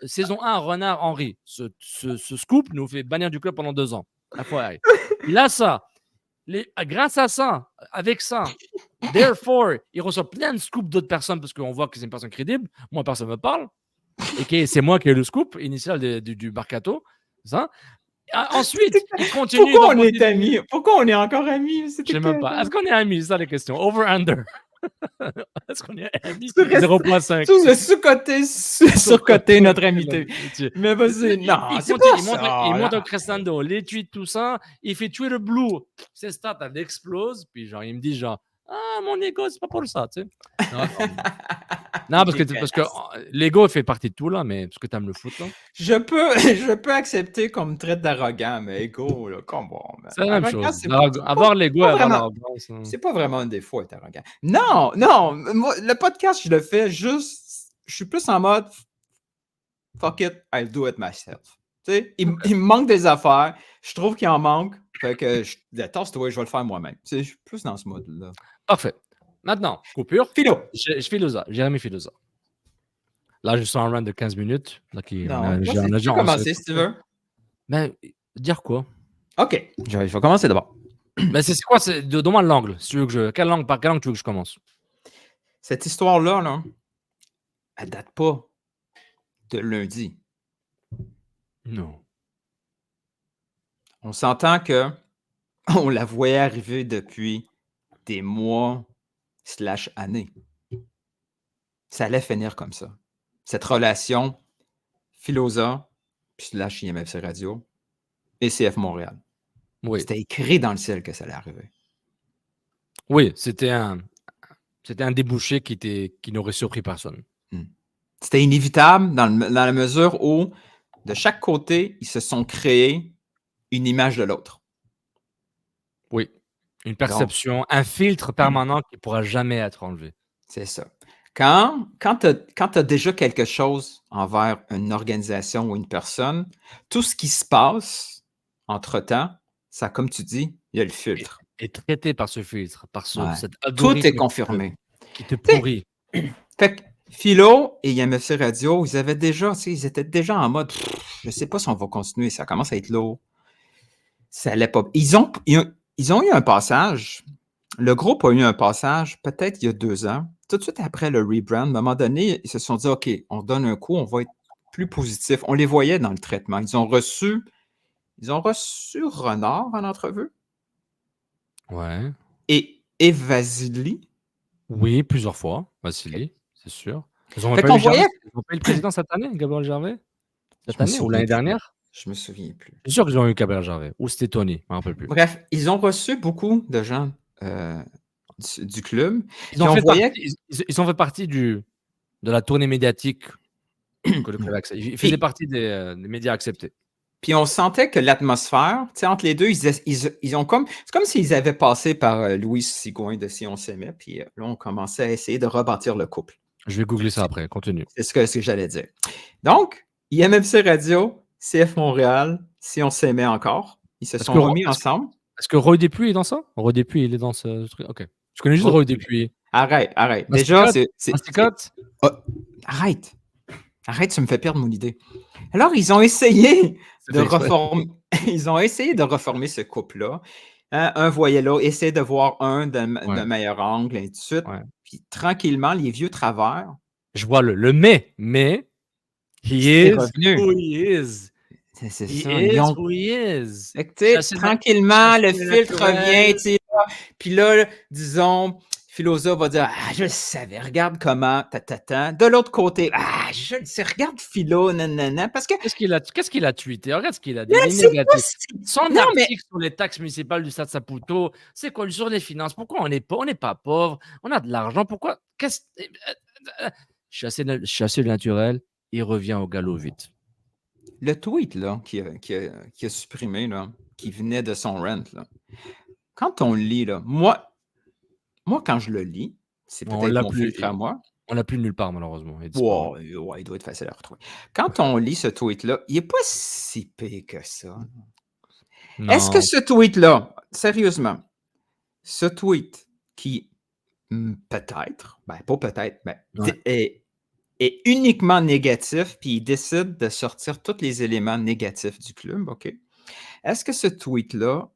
saison 1 Renard Henry. Ce scoop nous fait bannir du club pendant 2 ans. Il a ça. Grâce à ça, avec ça, therefore, il reçoit plein de scoops d'autres personnes parce qu'on voit que c'est une personne crédible. Moi, personne ne me parle. Et c'est moi qui ai le scoop initial du mercato. Ça. Ensuite, il continue. Pourquoi on est amis? Pourquoi on est encore amis? Je sais même pas. Est-ce qu'on est amis? C'est ça la question. Over-under. Est-ce qu'on est amis? 0.5. Tout le surcoté notre amitié. Mais vas-y, non, c'est pas ça. Il monte au crescendo, les tweets, tout ça. Il fait Twitter Blue. Ses stats, elle explose. Puis genre, il me dit genre, ah, mon ego, c'est pas pour ça, tu sais. Non, parce que l'ego fait partie de tout, là, mais parce que t'aimes le foot, là. Je peux accepter qu'on me traite d'arrogant, mais ego, là, comment? C'est la même chose. Avoir l'ego, avoir l'arrogance. C'est pas vraiment un défaut, être arrogant. Non, moi, le podcast, je le fais juste, je suis plus en mode fuck it, I'll do it myself. Tu sais, il me manque des affaires, je trouve qu'il en manque, fait que je déteste, je vais le faire moi-même. Je suis plus dans ce mode-là. Parfait. Maintenant, coupure. Philo. Je Philosa, Jérémy Philosa. Là, je suis en run de 15 minutes. Là, tu peux commencer si tu veux. Mais dire quoi? OK, je vais commencer d'abord. Mais c'est quoi? Donne-moi l'angle. Si tu veux que par quelle langue tu veux que je commence? Cette histoire-là, là, elle date pas de lundi. Non. On s'entend que on la voyait arriver depuis des mois / années. Ça allait finir comme ça. Cette relation Philosa / IMFC Radio et CF Montréal. Oui. C'était écrit dans le ciel que ça allait arriver. Oui, c'était un débouché qui n'aurait surpris personne. C'était inévitable dans la mesure où, de chaque côté, ils se sont créés une image de l'autre. Oui. Une perception, un filtre permanent qui ne pourra jamais être enlevé. C'est ça. Quand tu as déjà quelque chose envers une organisation ou une personne, tout ce qui se passe entre-temps, ça, comme tu dis, il y a le filtre. Est traité par ce filtre, par cet algorithme. Tout est confirmé. Qui te pourrit. Fait que Philo et IMFC Radio, ils étaient déjà en mode, je ne sais pas si on va continuer, ça commence à être lourd. Ça allait pas. Ils ont eu un passage. Le groupe a eu un passage, peut-être il y a 2 ans. Tout de suite après le rebrand, à un moment donné, ils se sont dit, OK, on donne un coup, on va être plus positif. On les voyait dans le traitement. Ils ont reçu Renard en entrevue. Ouais. Et Vasily. Oui, plusieurs fois. Vasily, c'est sûr. Ils ont pas eu le président cette année, Gabriel Gervais? Cette année ou l'année dernière? Je me souviens plus. Je suis sûr qu'ils ont eu Gabriel Gervais. Ou c'était Tony, je ne me rappelle plus. Bref, ils ont reçu beaucoup de gens du club. Ils ont fait partie de la tournée médiatique que le club a accepté. Ils faisaient partie des médias acceptés. Puis on sentait que l'atmosphère, tu sais, entre les deux, ils ont comme. C'est comme s'ils avaient passé par Louis Sigouin de Si on s'aimait. Puis là, on commençait à essayer de rebâtir le couple. Je vais googler ça après. Continue. C'est ce que j'allais dire. Donc, IMFC Radio, CF Montréal, Si on s'aimait encore, ils se sont remis ensemble. Est-ce que Roy Dupuis est dans ça? Roy Dupuis, il est dans ce truc. OK. Je connais juste Roy Dupuis. Arrête. Déjà, c'est. Arrête, tu me fais perdre mon idée. Alors, ils ont essayé de reformer. Ils ont essayé de reformer ce couple-là. Un voyait l'autre, essayer de voir un d'un meilleur angle, et ainsi de suite. Ouais. Puis tranquillement, les vieux travers. Je vois le mais he is who he is. C'est ça. Who he is. Tranquillement, le filtre revient. Puis là, disons, Philosa va dire, je le savais, regarde comment, De l'autre côté, je le sais, regarde Philo, nanana, parce que... Qu'est-ce qu'il a tweeté? Regarde ce qu'il a dit. Son article sur les taxes municipales du Stade Saputo, c'est quoi, sur les finances? Pourquoi on n'est pas pauvre? On a de l'argent, pourquoi? Je suis assez naturel, il revient au galop vite. Le tweet, là, qui a supprimé, là, qui venait de son rent, là, quand on le lit, là, moi, quand je le lis, c'est peut-être mon filtre à moi. On l'a plus nulle part, malheureusement. Il doit être facile à retrouver. Quand on lit ce tweet-là, il n'est pas si pire que ça. Non. Est-ce que ce tweet-là, sérieusement, ce tweet, qui, peut-être, pas peut-être, mais Ouais. est uniquement négatif, puis il décide de sortir tous les éléments négatifs du club, OK? Est-ce que ce tweet-là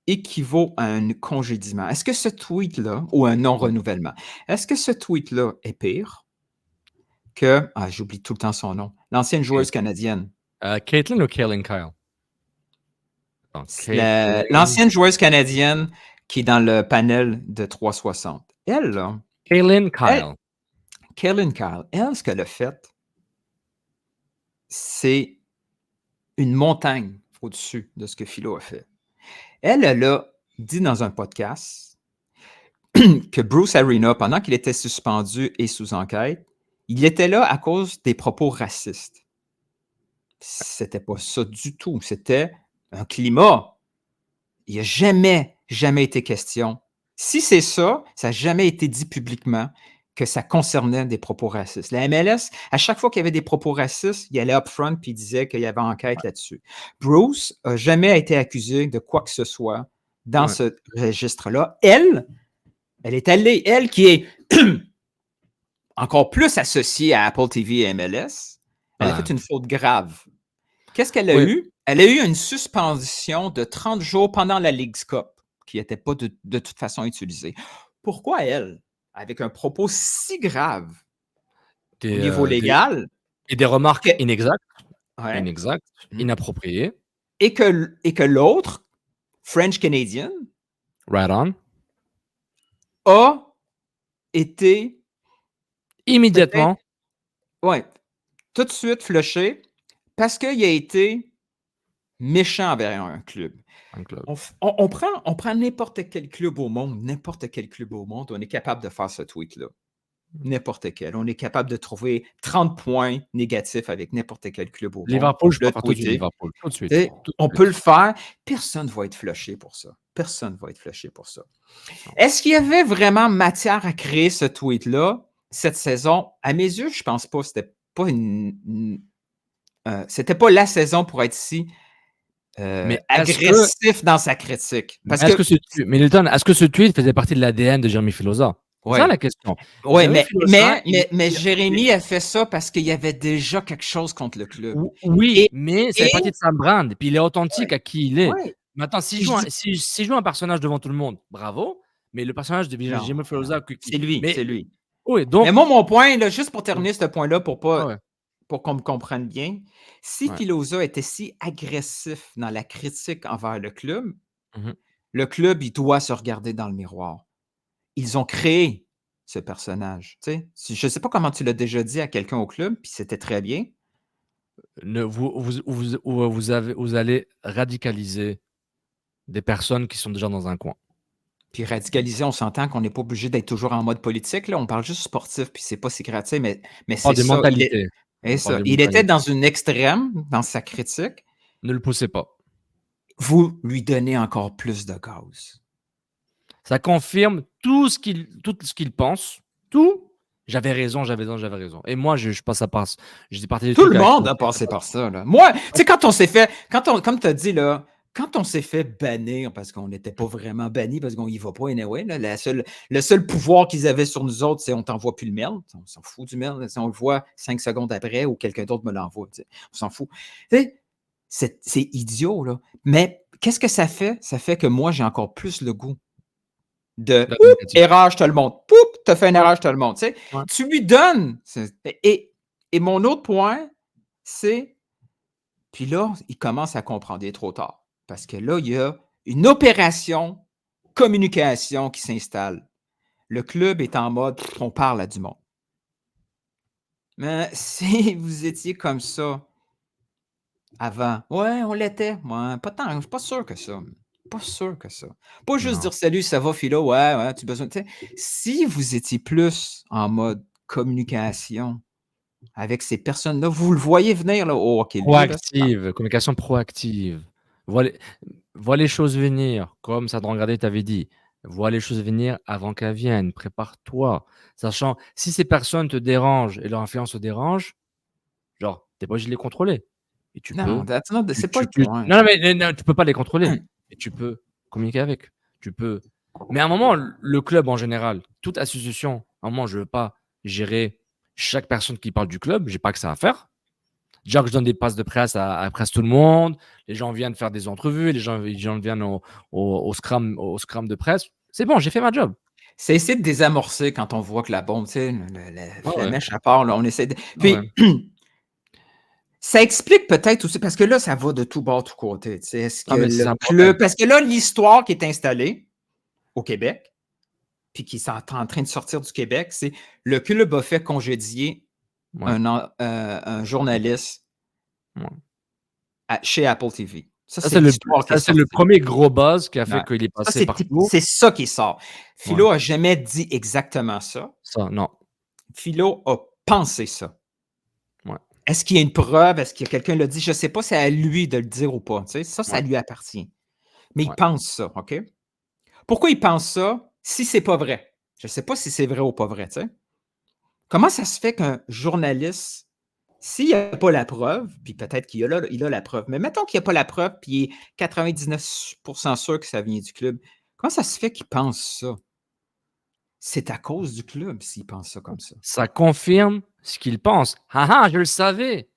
équivaut à un congédiement? Est-ce que ce tweet-là, ou un non-renouvellement, est-ce que ce tweet-là est pire que, j'oublie tout le temps son nom, l'ancienne joueuse canadienne? Caitlin ou Kaylin Kyle? Non, L'ancienne joueuse canadienne qui est dans le panel de 360. Elle, là, Kaylin Kyle. Kaylin Kyle, elle, ce qu'elle a fait, c'est une montagne au-dessus de ce que Philo a fait. Elle a dit dans un podcast que Bruce Arena, pendant qu'il était suspendu et sous enquête, il était là à cause des propos racistes. C'était pas ça du tout. C'était un climat. Il n'y a jamais été question. Si c'est ça, ça n'a jamais été dit publiquement que ça concernait des propos racistes. La MLS, à chaque fois qu'il y avait des propos racistes, il allait up front et il disait qu'il y avait enquête là-dessus. Bruce n'a jamais été accusé de quoi que ce soit dans ce registre-là. Elle est allée, elle qui est encore plus associée à Apple TV et MLS, elle a fait une faute grave. Qu'est-ce qu'elle a eu? Elle a eu une suspension de 30 jours pendant la Leagues Cup, qui n'était pas de toute façon utilisée. Pourquoi elle, avec un propos si grave au niveau légal? Et des remarques inexactes, Mm-hmm. inappropriées. Et que l'autre, French Canadian, right on, a été immédiatement, tout de suite flushé parce qu'il a été méchant envers un club. On prend n'importe quel club au monde, on est capable de faire ce tweet-là. N'importe quel. On est capable de trouver 30 points négatifs avec n'importe quel club au monde. Liverpool, je peux faire tout de suite Liverpool. Tout de suite. On peut le faire. Personne ne va être flushé pour ça. Est-ce qu'il y avait vraiment matière à créer ce tweet-là cette saison? À mes yeux, je ne pense pas. C'était pas la saison pour être si agressif dans sa critique. Milton, est-ce que ce tweet faisait partie de l'ADN de Jérémy Filosa? C'est ça la question. Oui, mais Jérémy a fait ça parce qu'il y avait déjà quelque chose contre le club. Oui, mais c'est partie de sa brand. Puis il est authentique à qui il est. Maintenant, s'il joue un personnage devant tout le monde, bravo. Mais le personnage de Jérémy Filosa, c'est lui. Oui, donc. Mais moi, mon point, là, juste pour terminer ce point-là, pour qu'on me comprenne bien, si Filosa était si agressif dans la critique envers le club, le club, il doit se regarder dans le miroir. Ils ont créé ce personnage. Je ne sais pas comment tu l'as déjà dit à quelqu'un au club, puis c'était très bien. Vous allez radicaliser des personnes qui sont déjà dans un coin. Puis radicaliser, on s'entend qu'on n'est pas obligé d'être toujours en mode politique. Là. On parle juste sportif, puis c'est pas si gratuit, mais c'est des ça. Mentalités. Il était dans une extrême dans sa critique. Ne le poussez pas. Vous lui donnez encore plus de gaz. Ça confirme tout ce qu'il pense. Tout. J'avais raison. Et moi, je passe à passe. Tout le monde a passé par ça. Là. Moi, tu sais, quand on s'est fait, comme tu as dit, là, quand on s'est fait bannir, parce qu'on n'était pas vraiment banni, parce qu'on n'y va pas anyway, là, le seul pouvoir qu'ils avaient sur nous autres, c'est on t'envoie plus le mail. On s'en fout du mail. Si on le voit 5 secondes après ou quelqu'un d'autre me l'envoie. On s'en fout. C'est idiot, là. Mais qu'est-ce que ça fait? Ça fait que moi, j'ai encore plus le goût de erreur, je te le montre. Poup, tu as fait une erreur, je te le montre. Tu lui donnes. Et mon autre point, c'est. Puis là, il commence à comprendre. Il est trop tard. Parce que là, il y a une opération communication qui s'installe. Le club est en mode on parle à du monde. Mais si vous étiez comme ça avant, on l'était. Ouais, pas tant. Je suis pas sûr que ça. Pas juste dire salut, ça va, Philo, ouais, tu as besoin. Si vous étiez plus en mode communication avec ces personnes-là, vous le voyez venir, là. Oh, OK. Proactive, communication proactive. Vois les choses venir, comme Sandro Gradé t'avait dit. Vois les choses venir avant qu'elles viennent. Prépare-toi. Sachant, si ces personnes te dérangent et leur influence te dérange, genre, t'es pas obligé de les contrôler. Et tu peux. C'est pas le point. Non, mais tu peux pas les contrôler. Et tu peux communiquer avec. Tu peux Mais à un moment, le club en général, toute association, à un moment, je ne veux pas gérer chaque personne qui parle du club. Je n'ai pas que ça à faire. Déjà que je donne des passes de presse à presque tout le monde. Les gens viennent faire des entrevues. Les gens viennent au scrum de presse. C'est bon, j'ai fait ma job. C'est essayer de désamorcer quand on voit que la bombe, tu sais, la Ouais. mèche à part, là, on essaie de... Puis, Ouais. ça explique peut-être aussi, parce que là, ça va de tout bord, tout côté. Tu sais, est-ce que Ah, mais c'est le important. club... Parce que là, l'histoire qui est installée au Québec, puis qui est en train de sortir du Québec, c'est le club a fait congédier Ouais. un journaliste Ouais. chez Apple TV. Ça, c'est le premier gros buzz qui a fait Ouais. qu'il est Ça, passé partout. c'est ça qui sort. Philo a jamais dit exactement ça. Ça, non. Philo a pensé ça. Ouais. Est-ce qu'il y a une preuve? Est-ce que quelqu'un l'a dit? Je ne sais pas si c'est à lui de le dire ou pas. Tu sais, ça lui appartient. Mais il pense ça, OK? Pourquoi il pense ça si c'est pas vrai? Je ne sais pas si c'est vrai ou pas vrai, tu sais. Comment ça se fait qu'un journaliste, s'il n'y a pas la preuve, puis peut-être qu'il a la preuve, mais mettons qu'il n'y a pas la preuve, puis il est 99% sûr que ça vient du club, comment ça se fait qu'il pense ça? C'est à cause du club s'il pense ça comme ça. Ça confirme ce qu'il pense. Ah, je le savais.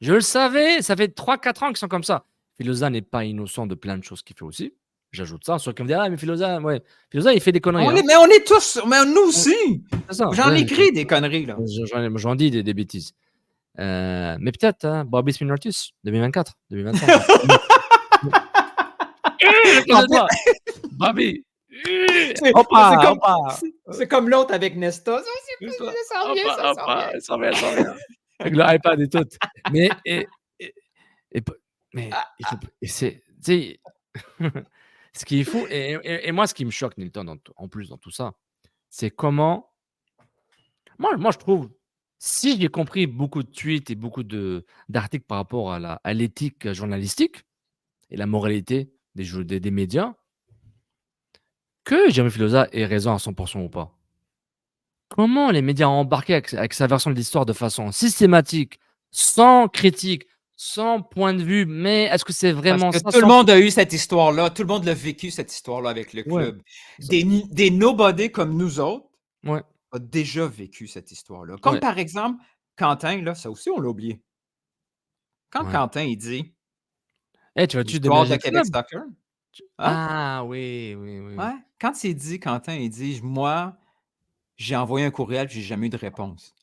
Je le savais. Ça fait 3-4 ans qu'ils sont comme ça. Filosa n'est pas innocent de plein de choses qu'il fait aussi. J'ajoute ça. Ceux qui me disent, ah, mais Filosa, Filosa, il fait des conneries. Mais on est tous, mais nous aussi. Ça, J'en écris des conneries, là. J'en dis des bêtises. Mais peut-être, hein, Bobby Spinartus, 2024, 2025. Bobby. C'est comme l'autre avec Nesta. Ça revient. Avec le iPad et tout. Mais c'est, ce qui est fou, et moi, ce qui me choque, Nilton, en plus dans tout ça, c'est comment. Moi, je trouve, si j'ai compris beaucoup de tweets et beaucoup d'articles par rapport à l'éthique journalistique et la moralité des médias, que Jérémy Filosa ait raison à 100% ou pas. Comment les médias ont embarqué avec sa version de l'histoire de façon systématique, sans critique, sans point de vue, mais est-ce que c'est vraiment Parce que ça? tout le monde a eu cette histoire-là, tout le monde l'a vécu, cette histoire-là avec le Ouais. club. Des nobody comme nous autres Ouais. ont déjà vécu cette histoire-là. Comme par exemple, Quentin, là, ça aussi, on l'a oublié. Quand Quentin, il dit tu vas-tu l'histoire de déménager Québec le club? Soccer. Ah oui. Ouais. Quand il dit, Quentin, il dit, moi, j'ai envoyé un courriel et j'ai jamais eu de réponse.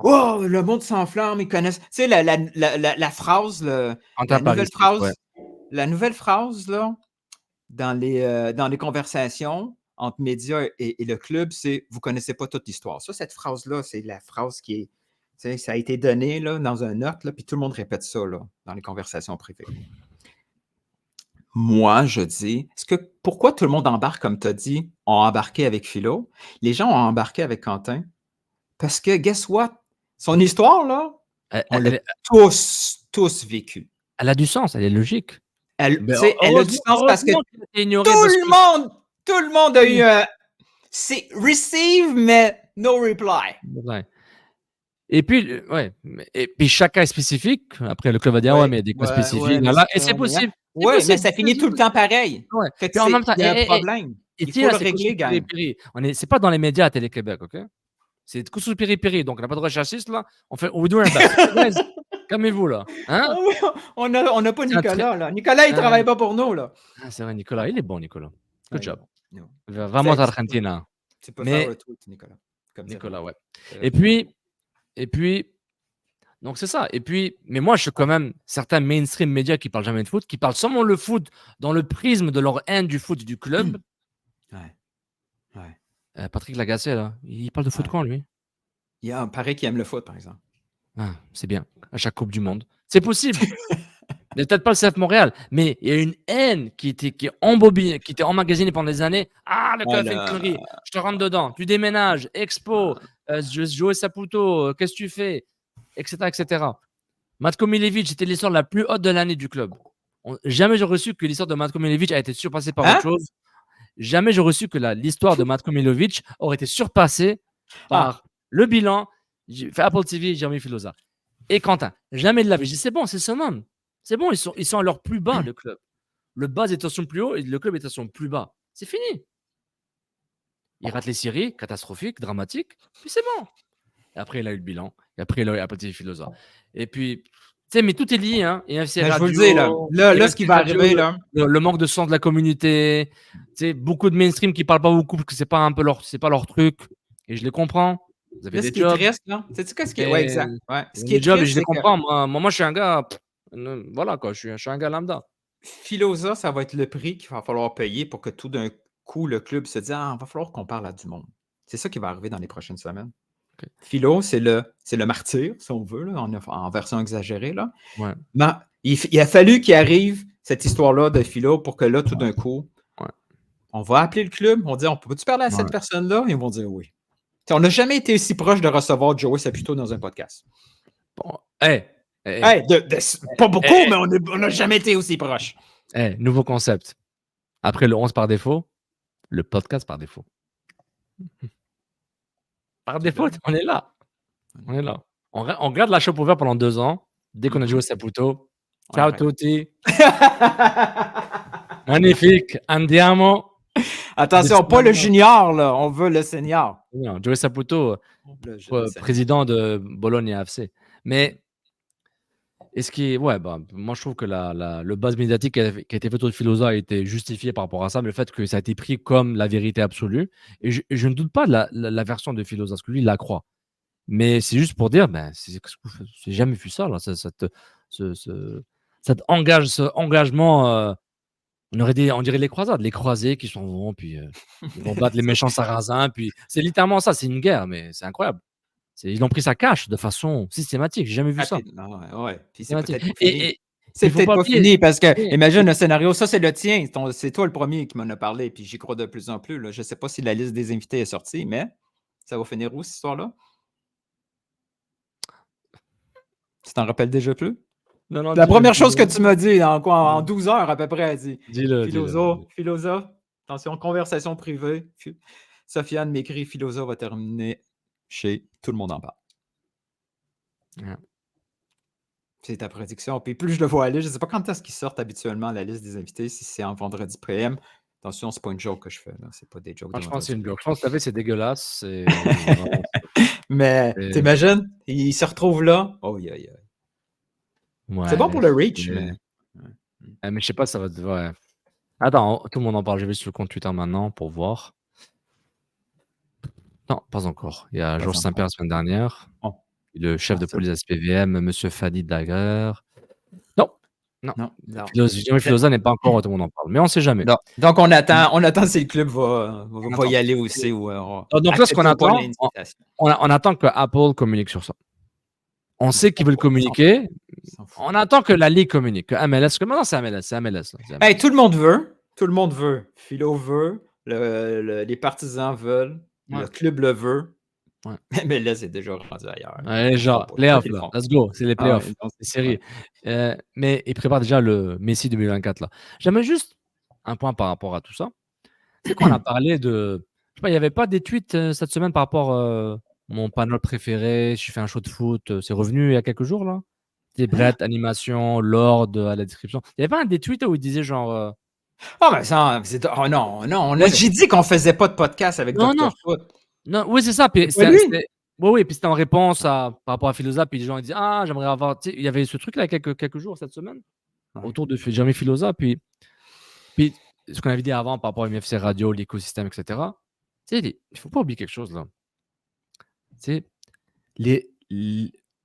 Oh, le monde s'enflamme, ils connaissent. Tu sais, la phrase, la nouvelle phrase, là, dans les conversations entre médias et le club, c'est « vous connaissez pas toute l'histoire ». Ça, cette phrase-là, c'est la phrase qui est, tu sais, ça a été donné là, dans un note, là, puis tout le monde répète ça là, dans les conversations privées. Moi, je dis, pourquoi tout le monde embarque, comme tu as dit, ont embarqué avec Philo? Les gens ont embarqué avec Quentin parce que, guess what? Son histoire, là, on l'a tous vécu. Elle a du sens, elle est logique. Elle a du sens parce que tout le monde a eu un... C'est receive, mais no reply. Ouais. Et puis, et puis chacun est spécifique. Après, le club va dire, mais il y a des cas spécifiques. Et c'est possible. Oui, mais ça finit tout le temps pareil. Fait que en même temps, il y a un problème. Il faut le régler, gang. C'est pas dans les médias à Télé-Québec, OK? C'est Koussou Piri-Piri, donc on n'a pas de recherchiste, là. On do our best. Calmez-vous, là. Hein? On n'a pas Nicolas, là. Nicolas, il ne travaille pas pour nous, là. Ah, c'est vrai, Nicolas. Il est bon, Nicolas. Good job. No. Vamos à Argentina. Tu peux faire retweet, Nicolas. Comme Nicolas, ouais. Et puis, donc c'est ça. Et puis, mais moi, je suis quand même certains mainstream médias qui parlent jamais de foot, qui parlent seulement le foot dans le prisme de leur haine du foot et du club. Patrick Lagacé, là, il parle de foot quand, lui? Il y a un pareil qui aime le foot, par exemple. Ah, c'est bien. À chaque Coupe du Monde. C'est possible. Il n'est peut-être pas le CF Montréal, mais il y a une haine qui était embobinée, qui était emmagasinée pendant des années. Ah, le club fait une connerie. Je te rentre dedans. Tu déménages. Expo. Joey Saputo. Qu'est-ce que tu fais? Etc. etc. Matko Miljevic, c'était l'histoire la plus haute de l'année du club. Jamais j'aurais su que l'histoire de Matko Miljevic a été surpassée par autre chose. Jamais j'aurais su que l'histoire de Matko Miljevic aurait été surpassée par le bilan. J'ai fait Apple TV, Jérémy Filosa. Et Quentin, jamais de la vie. J'ai dit, c'est bon, c'est summum. C'est bon, ils sont à leur plus bas, le club. Le bas est à son plus haut et le club est à son plus bas. c'est fini. Il rate les séries, catastrophiques, dramatiques, puis c'est bon. Et après, il a eu le bilan. Et après, il a eu Apathy Philosophe. Et puis, tu sais, mais tout est lié, hein. Et FC Mais je Radio, vous le dis, là, ce qui va arriver, là. Le manque de sens de la communauté, tu sais, beaucoup de mainstream qui parlent pas beaucoup parce que c'est pas leur truc. Et je les comprends. Vous avez Là, ce des qui est jobs. triste, là, sais-tu qu'est-ce qui est. Ouais, exact. Ouais. Ce qui est Des jobs, et triste, je les c'est que comprends. Moi, je suis un gars. Voilà, quoi. Je suis un gars lambda. Philosa, ça va être le prix qu'il va falloir payer pour que tout d'un coup, le club se dise il va falloir qu'on parle à du monde. C'est ça qui va arriver dans les prochaines semaines. Ok. Philo, c'est le martyr, si on veut, là, en version exagérée. Là. Ouais. Mais il a fallu qu'il arrive cette histoire-là de Philo pour que là, tout d'un coup, on va appeler le club, on dit on peut-tu parler à cette personne-là? Ils vont dire oui. T'sais, on n'a jamais été aussi proche de recevoir Joey Saputo dans un podcast. Bon, pas beaucoup, mais on n'a jamais été aussi proche. Nouveau concept. Après le 11 par défaut, le podcast par défaut. Par défaut, on est là. On est là. On garde la shop ouverte pendant 2 ans. Dès qu'on a joué Saputo, ciao tutti. Magnifique. Andiamo. Attention, pas le junior, là. On veut le senior. Non, Joey Saputo, président de Bologne AFC. Mais est-ce qui est, moi je trouve que le buzz médiatique qui a été fait autour de Philosa a été justifié par rapport à ça, mais le fait que ça a été pris comme la vérité absolue. Et je ne doute pas de la version de Philosa, parce que lui, il la croit. Mais c'est juste pour dire, j'ai jamais vu ça, là. Cet engagement. On dirait les croisades, les croisés qui s'en vont, puis ils vont battre les méchants sarrasins, puis c'est littéralement ça, c'est une guerre, mais c'est incroyable. Ils ont pris sa cache de façon systématique, j'ai jamais vu ça. Puis c'est peut-être pas fini. Et c'est peut-être pas fini parce que, imagine le scénario, ça c'est le tien, c'est toi le premier qui m'en a parlé, puis j'y crois de plus en plus. Là. Je sais pas si la liste des invités est sortie, mais ça va finir où cette histoire-là? Tu t'en rappelles déjà plus? Non, la première chose que tu m'as dit, en 12 heures à peu près, elle dit Philosophe, attention, conversation privée. Sofiane m'écrit Philosophe va terminer chez Tout le monde en parle. Yeah. C'est ta prédiction. Puis plus je le vois aller, je ne sais pas quand est-ce qu'ils sortent habituellement la liste des invités, si c'est en vendredi PM. Attention, c'est pas une joke que je fais, là. C'est pas des jokes. Je pense que c'est une joke. Je pense que c'est dégueulasse. Mais t'imagines, il se retrouve là. Oh, ouais, c'est bon pour le reach, mais. Mais je sais pas, ça va. Ouais. Attends, tout le monde en parle. Je vais sur le compte Twitter maintenant pour voir. Non, pas encore. Il y a Georges Saint-Pierre la semaine dernière. Oh. Le chef de police SPVM, M. Fadi Daguerre. Non. Philosa n'est pas encore, tout le monde en parle. Mais on ne sait jamais. Non. Donc, on attend si le club va y aller aussi. Donc là, ce qu'on attend, on attend que Apple communique sur ça. On sait qu'ils veulent communiquer. On attend que la Ligue communique, que MLS. Parce que maintenant, c'est MLS. Hey, tout le monde veut. Tout le monde veut. Philo veut. Les partisans veulent. Le club le veut. Ouais. Mais là, c'est déjà rendu ailleurs. Ouais, genre, playoff, là. Let's go. C'est les playoffs. C'est série. Mais ils préparent déjà le Messi 2024, là. J'aimerais juste un point par rapport à tout ça. C'est qu'on a parlé de. Je sais pas, il n'y avait pas des tweets cette semaine par rapport à mon panel préféré. Je fais un show de foot. C'est revenu il y a quelques jours, là. Des Brett, animation, Lord à la description. Il n'y avait pas un des tweets où il disait genre. mais ça, non. J'ai dit qu'on faisait pas de podcast avec Dr. Foot. Non, oui, c'est ça. Puis puis c'était en réponse par rapport à Philosa. Puis les gens ils disaient j'aimerais avoir. Il y avait ce truc-là il y a quelques jours cette semaine autour de Jérémy Philosa. Puis ce qu'on avait dit avant par rapport à MFC Radio, l'écosystème, etc. Il ne faut pas oublier quelque chose là.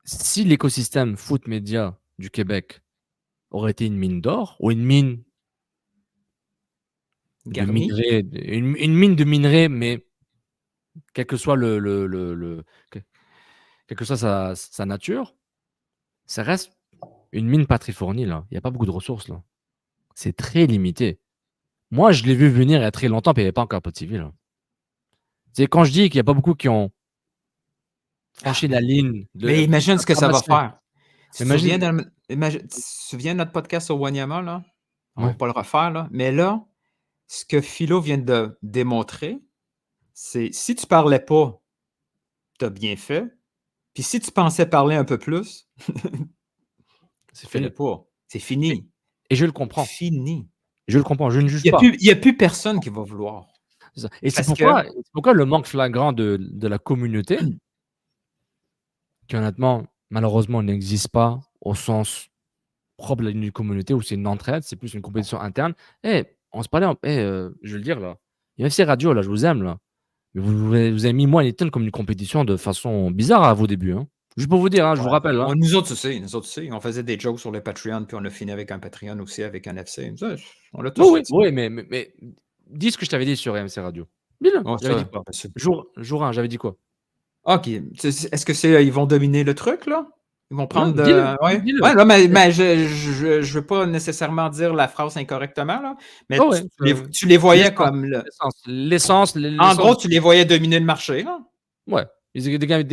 Si l'écosystème foot média du Québec aurait été une mine d'or ou une mine de minerai, une mine de minerai, mais quel que soit quelle que soit sa nature, ça reste une mine pas très fournie là. Il n'y a pas beaucoup de ressources là. C'est très limité. Moi, je l'ai vu venir il y a très longtemps, puis il n'y avait pas encore Apple TV là. C'est quand je dis qu'il n'y a pas beaucoup qui ont franchi la ligne. Mais imagine ce que ça va faire. Tu te souviens de notre podcast au Wanyama là? On ne va pas le refaire là. Mais là, ce que Philo vient de démontrer, c'est si tu parlais pas, tu as bien fait. Puis si tu pensais parler un peu plus, c'est fini. C'est fini. Et je le comprends. Fini. Je le comprends, je ne juge Il pas. n'y a plus personne qui va vouloir. C'est ça. Et c'est Parce pourquoi le manque flagrant de la communauté, qui honnêtement, malheureusement, n'existe pas au sens propre d'une communauté où c'est une entraide, c'est plus une compétition interne. On se parlait, je vais le dire là, UFC Radio, là, je vous aime là. Mais vous avez mis moi et Ethan comme une compétition de façon bizarre à vos débuts. Hein. Juste pour vous dire, je vous rappelle. Hein. Nous autres aussi, on faisait des jokes sur le Patreon, puis on a fini avec un Patreon aussi, avec un FC. Ça, on l'a tous fait. Oui, mais dis ce que je t'avais dit sur MC Radio. Dis-le. J'avais dit quoi? Jour 1, j'avais dit quoi? OK. Est-ce que ils vont dominer le truc, là? Ils vont prendre dis-le, ouais. dis-le. Ouais, là, mais je veux pas nécessairement dire la phrase incorrectement, là, mais tu les voyais comme l'essence. En gros, tu les voyais dominer le marché, là. Ouais. They're gonna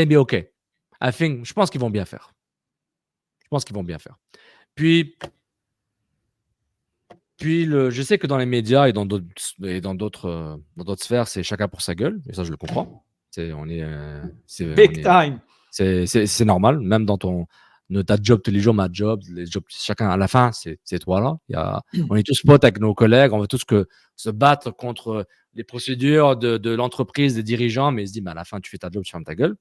be okay. Je pense qu'ils vont bien faire. Puis je sais que dans les médias et dans d'autres sphères, c'est chacun pour sa gueule, et ça, je le comprends. Big time. C'est normal, même dans ta job tous les jours, ma job, les jobs, chacun, à la fin, c'est toi là. On est tous potes avec nos collègues, on veut tous se battre contre les procédures de l'entreprise, des dirigeants, mais ils se disent, à la fin, tu fais ta job, tu fermes ta gueule.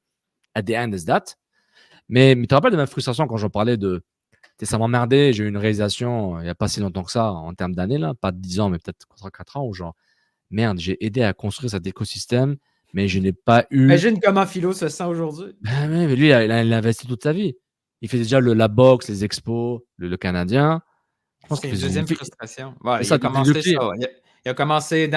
At the end is that. Mais tu te rappelles de ma frustration quand j'en parlais ça m'emmerdait, j'ai eu une réalisation il n'y a pas si longtemps que ça, en termes d'années, là, pas de 10 ans, mais peut-être 4 ans, où genre, merde, j'ai aidé à construire cet écosystème, mais je n'ai pas eu. Imagine comment Philo se sent aujourd'hui. Mais lui, il a investi toute sa vie. Il fait déjà la boxe, les expos, le Canadien. C'est une deuxième frustration. Ouais, il a commencé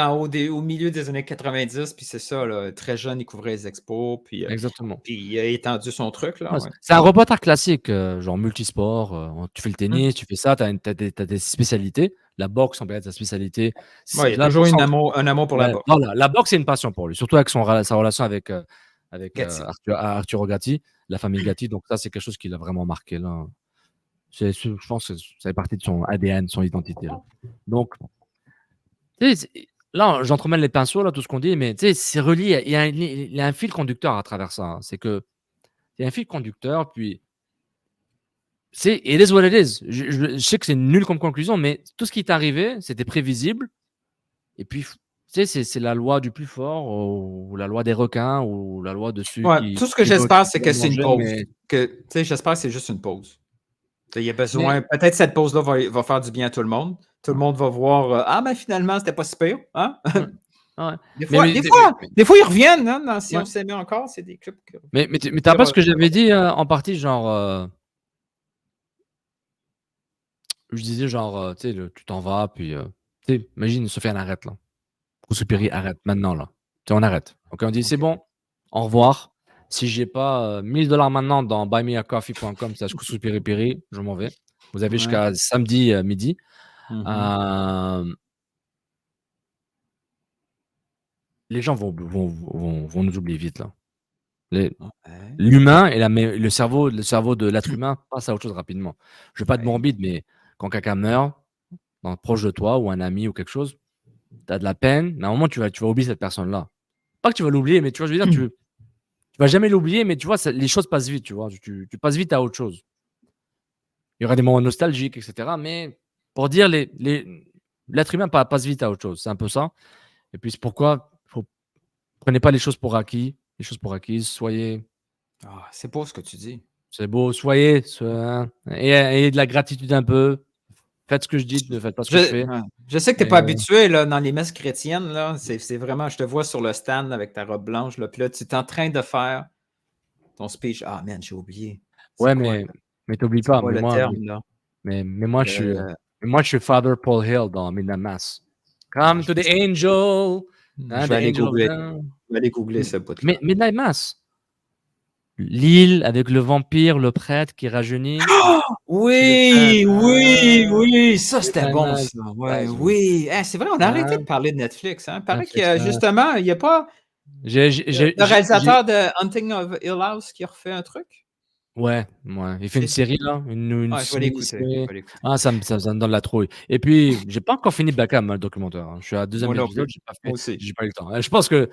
au milieu des années 90, puis c'est ça, là, très jeune, il couvrait les expos, puis exactement. Puis il a étendu son truc. Là, ouais. C'est un reporter classique, genre multisport. Tu fais le tennis, tu fais ça, tu as des spécialités. La boxe, on peut être sa spécialité. Ouais, il y a toujours un amour pour la boxe. Voilà, la boxe, c'est une passion pour lui, surtout avec sa relation avec Arturo Gatti, la famille Gatti. Donc ça, c'est quelque chose qui l'a vraiment marqué. Là. Je pense que ça fait partie de son ADN, son identité. Là. Donc, là, j'entremêle les pinceaux, là, tout ce qu'on dit, mais c'est relié. Il y a un fil conducteur à travers ça. Hein. C'est que il y a un fil conducteur, puis it is what it is. Je sais que c'est nul comme conclusion, mais tout ce qui est arrivé, c'était prévisible. Et puis, c'est la loi du plus fort, ou la loi des requins, ou la loi de ceux qui... Tout ce que j'espère, c'est que c'est une pause. J'espère que c'est juste une pause. Il y a besoin. Peut-être cette pause-là va faire du bien à tout le monde. Tout le monde va voir mais finalement, c'était pas si pire. Hein? Ouais. Des fois, ils reviennent. Hein, si on s'aimait encore, c'est des clubs. Mais t'as pas ce que j'avais dit en partie, genre. Je disais, genre, tu t'en vas, puis. Imagine, Sofiane arrête, là. Koussoupiri arrête maintenant, là. On arrête. Ok, on dit, c'est bon, au revoir. Si j'ai pas $1000 maintenant dans buymeacoffee.com, Koussoupiri, je m'en vais. Vous avez jusqu'à samedi midi. Les gens vont nous oublier vite, là. L'humain et le cerveau de l'être humain passe à autre chose rapidement. Je ne veux pas être morbide, mais quand quelqu'un meurt, proche de toi, ou un ami ou quelque chose, tu as de la peine, mais à un moment, tu vas oublier cette personne-là. Pas que tu vas l'oublier, mais tu vois, je veux dire, tu vas jamais l'oublier, mais tu vois, les choses passent vite, tu vois. Tu passes vite à autre chose. Il y aura des moments nostalgiques, etc. Mais pour dire, l'être humain passe vite à autre chose. C'est un peu ça. Et puis, c'est pourquoi prenez pas les choses pour acquis. Les choses pour acquises, soyez. C'est beau ce que tu dis. C'est beau, soyez. Ayez de la gratitude un peu. Faites ce que je dis, ne faites pas ce que je fais. Je sais que tu n'es pas habitué là, dans les messes chrétiennes. Là, c'est vraiment, je te vois sur le stand avec ta robe blanche. Là, puis là, tu es en train de faire ton speech. Ah, man, j'ai oublié. Ouais, mais t'oublies pas. Mais moi, je suis Father Paul Hill dans Midnight Mass. Come to the angel. Je vais aller googler ce bout-là. Mais Midnight Mass. L'île avec le vampire, le prêtre qui rajeunit. Oui, ça c'était bon. Ça. Ouais, oui, c'est vrai, on a arrêté de parler de Netflix. Hein. Il paraît qu'il y a justement, il n'y a pas le réalisateur de Hunting of Hill House qui a refait un truc. Ouais. Il fait une série là. Je vais l'écouter. Ça me donne la trouille. Et puis, j'ai pas encore fini Beckham, le documentaire. Hein. Je suis à deuxième épisode, j'ai pas eu le temps. Je pense que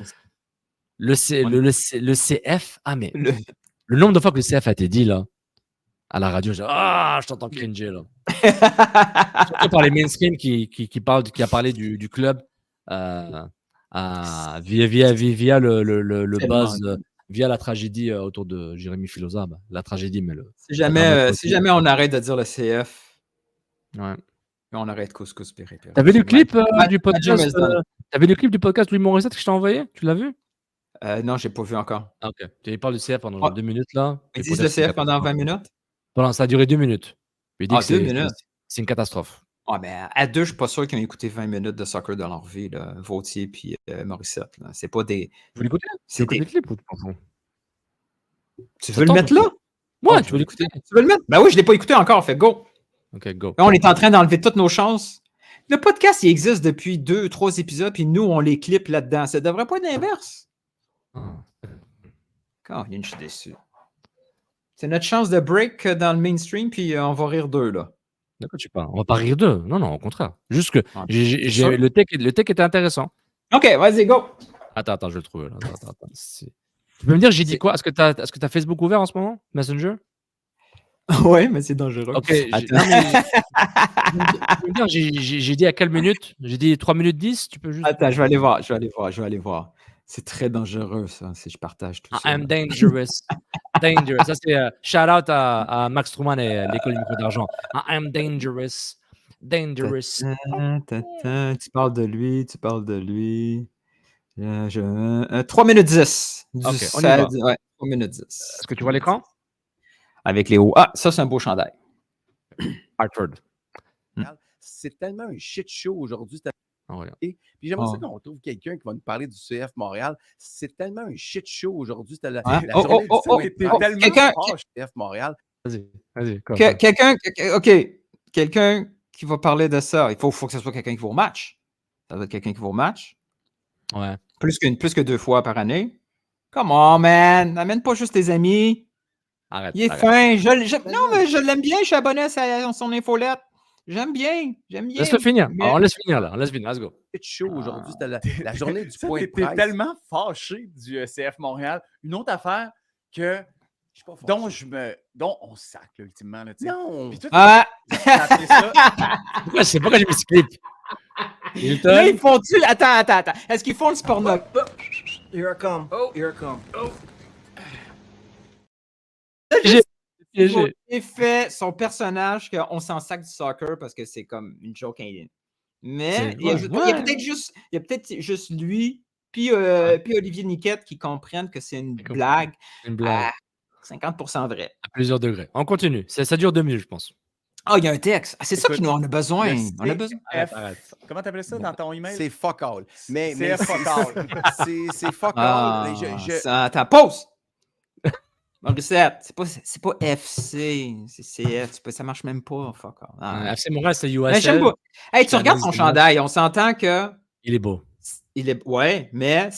le CF, mais le nombre de fois que le CF a été dit là, à la radio, je t'entends cringer là. Surtout par les mainstream qui a parlé du club via le buzz, via la tragédie autour de Jérémy Filosa. La tragédie, mais si jamais on arrête de dire le CF, ouais. on arrête Couscous Pérépéré. T'avais le clip du podcast t'avais le clip du podcast Louis Morissette que je t'ai envoyé? Tu l'as vu? Non, j'ai pas vu encore. Ah, ok. Tu parles du CF pendant 2 minutes là. Ils disent le CF pendant 20 minutes? Ça a duré 2 minutes. Il dit que 2 minutes? C'est une catastrophe. Ah, mais à deux, je suis pas sûr qu'ils ont écouté 20 minutes de soccer dans leur vie, là. Vautier puis Morissette. Là. C'est pas des. Tu veux l'écouter? Tu veux le clip ou tu t'en fous? Tu veux le mettre là? Ouais, tu veux l'écouter? Tu veux le mettre? Ben oui, je l'ai pas écouté encore. Fait go. Ok, go. Là, on est en train d'enlever toutes nos chances. Le podcast, il existe depuis 2-3 épisodes, puis nous, on les clip là-dedans. Ça devrait pas être l'inverse. Quand je suis déçu. C'est notre chance de break dans le mainstream, puis on va rire d'eux, là. De quoi tu parles? On va pas rire d'eux. Non, au contraire. Juste que le tech était intéressant. Ok, vas-y, go. Attends, je vais le trouver. Là. Attends. Tu peux me dire, j'ai dit quoi? Est-ce que tu as Facebook ouvert en ce moment? Messenger? Ouais, mais c'est dangereux. Ok. J'ai dit à quelle minute? J'ai dit 3 minutes 10? Tu peux juste. Attends, je vais aller voir. C'est très dangereux, ça, si je partage tout ça. I'm dangerous. Dangerous. Ça, c'est shout-out à Max Truman et l'école du micro d'argent. I'm dangerous. Dangerous. Tu parles de lui. 3 minutes 10. Ok, on y va. Ouais, 3 minutes 10. Est-ce que tu vois l'écran? Avec les hauts. Ah, ça, c'est un beau chandail. Hartford. C'est tellement un shit show aujourd'hui. Ouais. Puis j'aimerais ça qu'on trouve quelqu'un qui va nous parler du CF Montréal. C'est tellement un shit show aujourd'hui. C'était la journée du CF Montréal. Vas-y. Quelqu'un qui va parler de ça. Il faut que ce soit quelqu'un qui va au match. Ça doit être quelqu'un qui va au match. Ouais. Plus que 2 fois par année. Come on, man. N'amène pas juste tes amis. Arrête. Il est fin. Non, mais je l'aime bien. Je suis abonné à son infolette. J'aime bien. Laisse-le finir. Mais... on laisse finir là. Let's go. C'est chaud aujourd'hui. C'était la journée du point de presse. T'es tellement fâché du CF Montréal. Une autre affaire que dont on sac là, ultimement. Là, non. Puis toi, ça. Pourquoi c'est pas quand j'ai mis ce clip? Là, ils font-tu... Attends. Est-ce qu'ils font le sport noble? Here I come. Here I come. Il fait son personnage qu'on s'en sac du soccer parce que c'est comme une joke. Mais il y a peut-être juste lui puis Olivier Niquette qui comprennent que c'est une blague. Une blague. À 50% vrai. À plusieurs degrés. On continue. Ça dure 2 minutes, je pense. Ah, il y a un texte. C'est ça qu'on a besoin. On a besoin. Arrête. Comment t'appelais ça dans ton email? C'est fuck all. Mais fuck all. C'est fuck all. Attends, pause! Morissette, c'est pas FC, c'est CF, ça marche même pas. Fuck all. FC Montréal, c'est USL. Hey, tu regardes son chandail, on s'entend que... Il est beau. Ouais, mais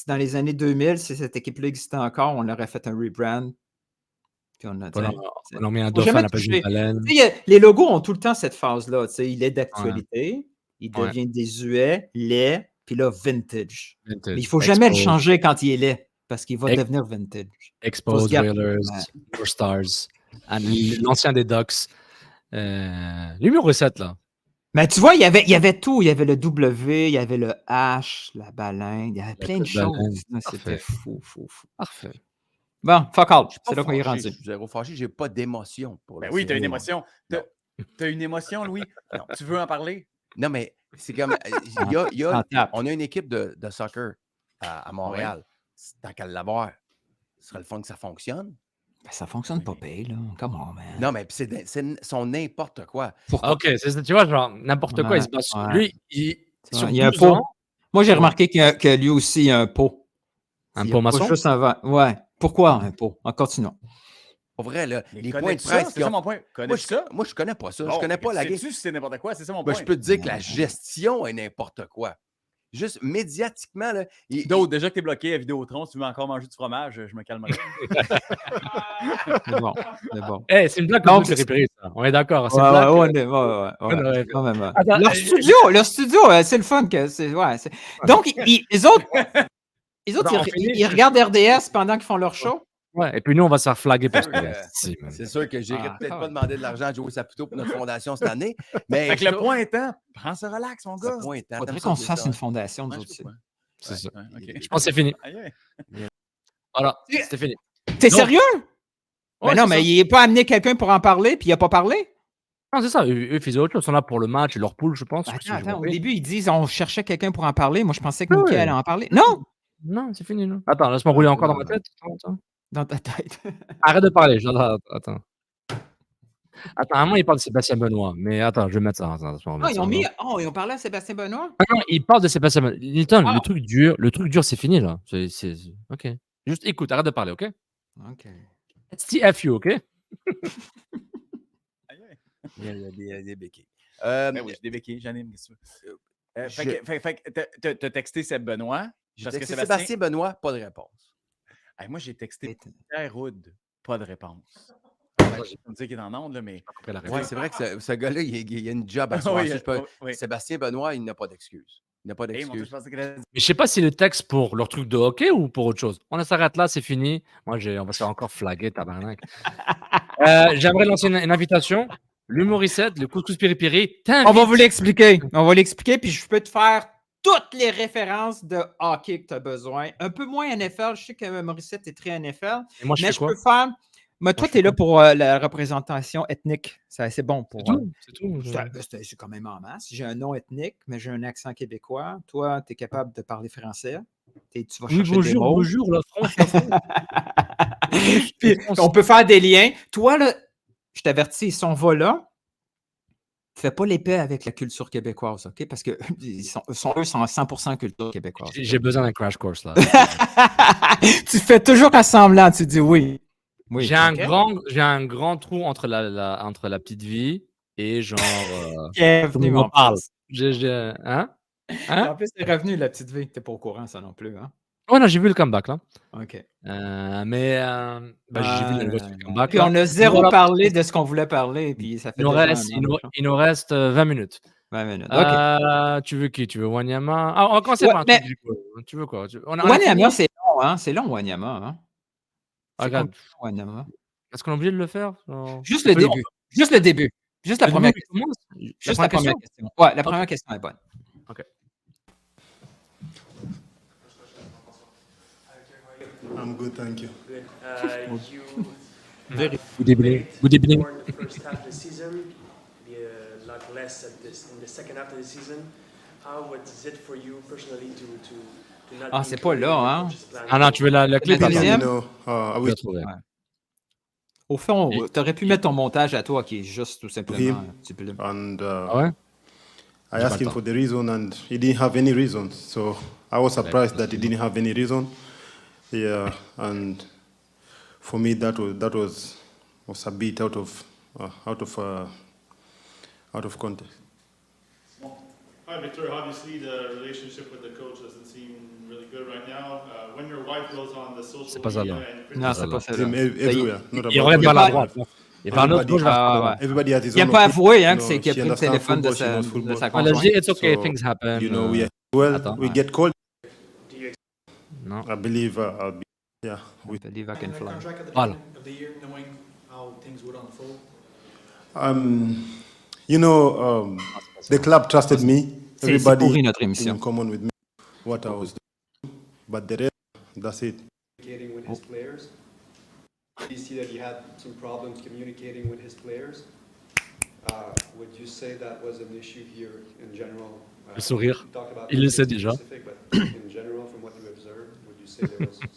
dans les années 2000, si cette équipe-là existait encore, on aurait fait un rebrand. Puis on a mis un dauphin à la place d'une baleine. Les logos ont tout le temps cette phase-là. Il est d'actualité, il devient désuet, laid, puis là, vintage. Mais il ne faut jamais le changer quand il est laid. Parce qu'il va devenir vintage. Expose, Whalers, Four Stars, l'ancien des Ducks. Numéro 7, là. Mais tu vois, il y avait tout. Il y avait le W, il y avait le H, la baleine, il y avait plein de choses. C'était fou. Parfait. Bon, fuck all. C'est là qu'on est rendu. Je suis zéro fâché, j'ai pas d'émotion pour oui, tu as une émotion. Tu as une émotion, Louis. Non, tu veux en parler? Non, mais c'est comme. On a une équipe de soccer à Montréal. Tant qu'à l'avoir, ce serait le fun que ça fonctionne. Ben, ça fonctionne pas payé, là. Come on, man. Non, mais c'est son n'importe quoi. OK, tu vois, genre, n'importe quoi, il se passe. Lui, il y a un pot. Moi, j'ai remarqué que lui aussi, il y a un pot. Un pot maçon? Ouais. Pourquoi un pot? En continuant. Pour vrai, là, les points de presse... C'est ça mon point. Moi, je connais pas ça. Je connais pas la game. Sais-tu si c'est n'importe quoi? C'est ça mon point. Je peux te dire que la gestion est n'importe quoi. Juste médiatiquement, là. D'autres, déjà que t'es bloqué à Vidéotron, si tu veux encore manger du fromage, je me calmerai. C'est bon. C'est une blague qu'on peut réparer, ça. On est d'accord. C'est Leur studio, c'est le fun que Donc, les autres, ils regardent RDS pendant qu'ils font leur show. Ouais, et puis nous, on va se faire flaguer pour ce sûr que que- C'est sûr que j'irai peut-être Ah. pas demander de l'argent à Joey Saputo pour notre fondation cette année, mais Fait que le point étant, prends ça relax, mon gars. Le point étant, Faudrait t'aimes ça qu'on dire se fasse ça, une hein? fondation, nous Ouais, autres je aussi. sais pas. C'est ça. Ouais, ok. Je pense que c'est fini. Aïe, aïe. Voilà, c'était fini. T'es Donc- sérieux? Ouais, Mais non, c'est mais ça. il n'est pas amené quelqu'un pour en parler, puis il n'a pas parlé? Non, c'est ça. Eux, ils faisaient autre chose. Ils sont là pour le match et leur poule, je pense. si j'ai Attends, au compris. début, ils disent on cherchait quelqu'un pour en parler. Moi, je pensais que Ah Mickey ouais. allait en parler. Non! Non, c'est fini. Non. Attends, laisse-moi rouler encore dans ma non. tête. Attends. Dans ta tête. Arrête de parler. Attends. Attends, à un moment, il parle de Sébastien Benoît. Mais attends, je vais mettre ça. Attends, laisse-moi Ah, remettre ils ça, ont mis. non. Oh, ils ont parlé à Sébastien Benoît? Ah non, il parle de Sébastien Benoît. Nilton, Ah. le truc dur, c'est fini, là. OK. Juste écoute, arrête de parler, OK? OK. It's TFU, OK? Aïe, aïe. Il y a des béquilles. Ben oui, j'ai des béquilles, j'anime. Qu'est-ce que tu veux? Fait que t'as texté Seb Benoît. J'ai Parce que texté Sébastien Benoît, pas de réponse. Hey, moi, j'ai texté Pierre Houd, pas de réponse. Je peux me dire qu'il est en onde, là, mais. Après la Oui, réponse. c'est vrai que ce gars-là, il a une job à Oui, soir. oui. Sébastien Benoît, il n'a pas d'excuse. Il n'a pas Hey, mon Dieu, d'excuse. je pensais qu'il allait dire- Mais je sais pas si le texte pour leur truc de hockey ou pour autre chose. On s'arrête là, c'est fini. Moi, on va se faire encore flaguer, tabarnak. J'aimerais lancer une invitation. L'humoriste, le couscous piri-piri, On va vous l'expliquer. On va l'expliquer, puis je peux te faire toutes les références de hockey que tu as besoin. Un peu moins NFL. Je sais que Morissette est très NFL. Et moi, je Mais fais je quoi? peux faire. Mais toi, je tu es fais là pour la représentation ethnique. C'est assez bon pour. C'est tout. C'est quand même en masse. J'ai un nom ethnique, mais j'ai un accent québécois. Toi, tu es capable de parler français. Tu vas Oui, chercher des mots. bonjour, la France, la France. Puis, on peut faire des liens. Toi, là, je t'avertis, ils sont là. Fais pas l'épée avec la culture québécoise, OK? Parce que eux sont à 100% culture québécoise. J'ai besoin d'un crash course, là. Tu fais toujours à semblant, tu dis oui. Oui, J'ai OK. un grand trou entre entre la petite vie et genre. Qui est revenu, on en parle. plus. Hein? En plus, c'est revenu, la petite vie. T'es pas au courant, ça non plus, hein? Ouais, non, j'ai vu le comeback, là. OK. J'ai vu le comeback. Puis là. on a zéro Voilà. parlé de ce qu'on voulait parler, puis ça fait déjà Il nous reste 20 minutes. 20 minutes. OK. Tu veux qui? Tu veux Wanyama? Ah, on va commencer Ouais, par un mais- truc du coup. Tu veux quoi? Wanyama, c'est long, hein? C'est long, Wanyama, hein? C'est Regarde. compliqué, Wanyama. Est-ce qu'on est obligé de le faire? Genre? Juste le début. Juste le début. Juste la Le première début, question. commence? Juste la première question. Ouais, la première question est bonne. I'm good, thank you. Good evening. Good evening. more in the first half of the season, be a lot less in the second half of the season. How was it for you personally to not Ah, be c'est pas included là, in the hein? coach's plan? Ah non, tu veux la clé? La deuxième? Je vais trouver. Au fond, Et- tu aurais pu mettre ton montage à toi qui est juste tout simplement sublime. And Ah ouais? I asked him for the reason, and he didn't have any reason. So I was surprised that he didn't have any reason. Yeah, and for me, that was a bit out of context. Hi, Victor. Obviously, the relationship with the coach doesn't seem really good right now. When your wife goes on the social C'est pas ça, media là. and Non, c'est pas ça. là. Everywhere. Not Il about regarde me. vers la pas- droite. Il parle l'autre gauche vers la Ah, droite. ouais. Everybody has his Il n'a own pas opinion. avoué hein, You que know, c'est qu'il a she pris le understands téléphone de football, she sa, knows de football. sa Elle a dit, conjointe. it's okay, So, things happen. You know, we Attends. get cold. Non. I believe I'll be. Yeah, I believe I can fly. Voilà. You know, the club trusted me. C'est Everybody pourri notre in émission. common with me what I was doing, but the rest, that's it. Communicating with his players. You see that he had some problems communicating with his players. Would you say that was an issue here in general? Le sourire. You talked about Il le nothing sait déjà. specific, but in general, from what you observed, would you say there was some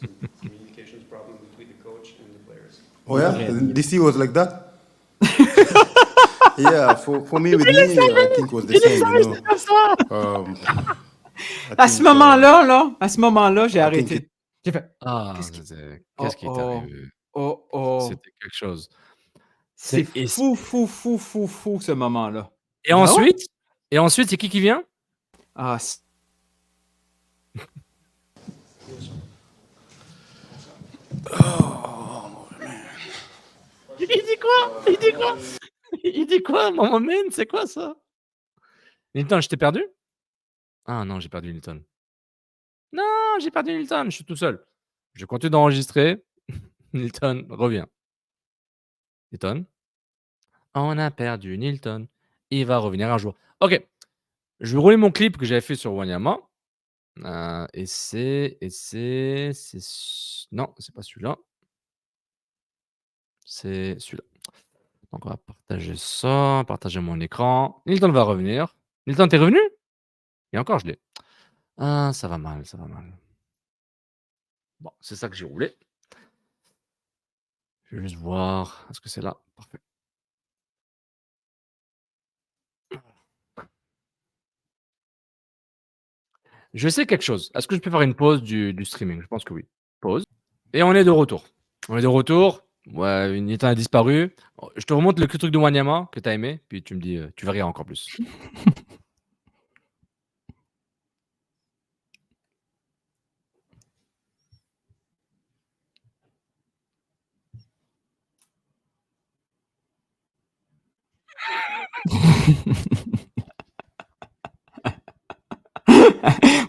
communications problem between the coach and the players? Oh yeah, DC was like that. Yeah, for me with me, I think it was the same. You know. À ce moment-là, j'ai arrêté. J'ai fait Ah, Qu'est-ce qui- qu'est-ce qui Oh, t'est oh. arrivé? oh. C'était quelque chose. C'est et- fou, ce moment-là. Et Ah ouais? ensuite, c'est qui vient? Ah, Il dit quoi? Il dit quoi? Il dit quoi? Maman man, c'est quoi ça? Nilton, je t'ai perdu? Ah non, j'ai perdu Nilton. Non, j'ai perdu Nilton, je suis tout seul. Je continue d'enregistrer. Nilton revient. Nilton. On a perdu Nilton. Il va revenir un jour. Ok. Je vais rouler mon clip que j'avais fait sur Wanyama. Et c'est. Non, c'est pas celui-là. C'est celui-là. Donc, on va partager ça. Partager mon écran. Nilton va revenir. Nilton, t'es revenu? Et encore, je l'ai. Ah, ça va mal, ça va mal. Bon, c'est ça que j'ai roulé. Je vais juste voir. Est-ce que c'est là? Parfait. Je sais quelque chose. Est-ce que je peux faire une pause du streaming? Je pense que oui. Pause. Et on est de retour. On est de retour. Ouais, Nilton a disparu. Je te remonte le truc de Wanyama que tu as aimé, puis tu me dis, tu vas rire encore plus.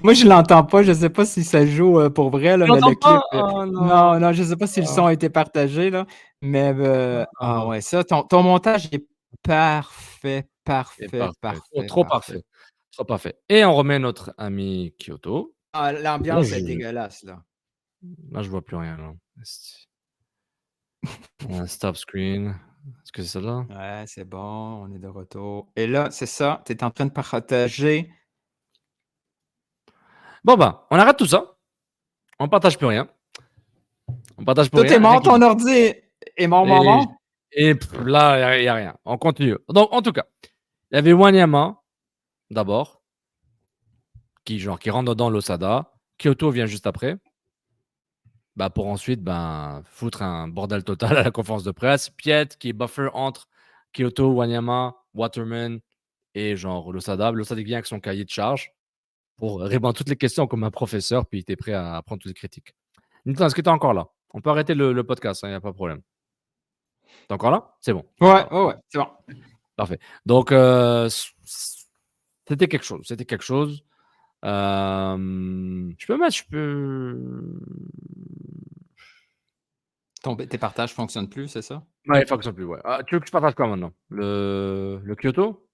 Moi, je l'entends pas. Je sais pas si ça joue pour vrai, là, mais le clip. Oh, non, non, je sais pas si le son a été partagé, là. Mais ouais, ça, ton montage est parfait, parfait, parfait. Trop parfait. Trop parfait. Et on remet notre ami Kyoto. Ah, l'ambiance est dégueulasse, là. Là, je vois plus rien, là. Stop screen. Est-ce que c'est ça là? Ouais, c'est bon, on est de retour. Et là, c'est ça, tu es en train de partager. Bon, ben, on arrête tout ça. On partage plus rien. On partage plus rien. Tout est mort, ton ordi est mort. Et là, il n'y a rien. On continue. Donc, en tout cas, il y avait Wanyama, d'abord, qui rentre dans l'Osada. Kyoto vient juste après. Bah, pour ensuite foutre un bordel total à la conférence de presse. Piet, qui est buffer entre Kyoto, Wanyama, Waterman et l'Osada. L'Osada vient avec son cahier de charge pour répondre à toutes les questions comme un professeur, puis il était prêt à prendre toutes les critiques. Nilton, est-ce que tu es encore là? On peut arrêter le podcast, il n'y a pas de problème. T'es encore là? C'est bon. Ouais, c'est bon. Parfait. Donc, c'était quelque chose. C'était quelque chose. Je peux. Tes partages ne fonctionnent plus, c'est ça? Ouais, il ne fonctionne plus, ouais. Tu veux que je partage quoi maintenant? Le Kyoto?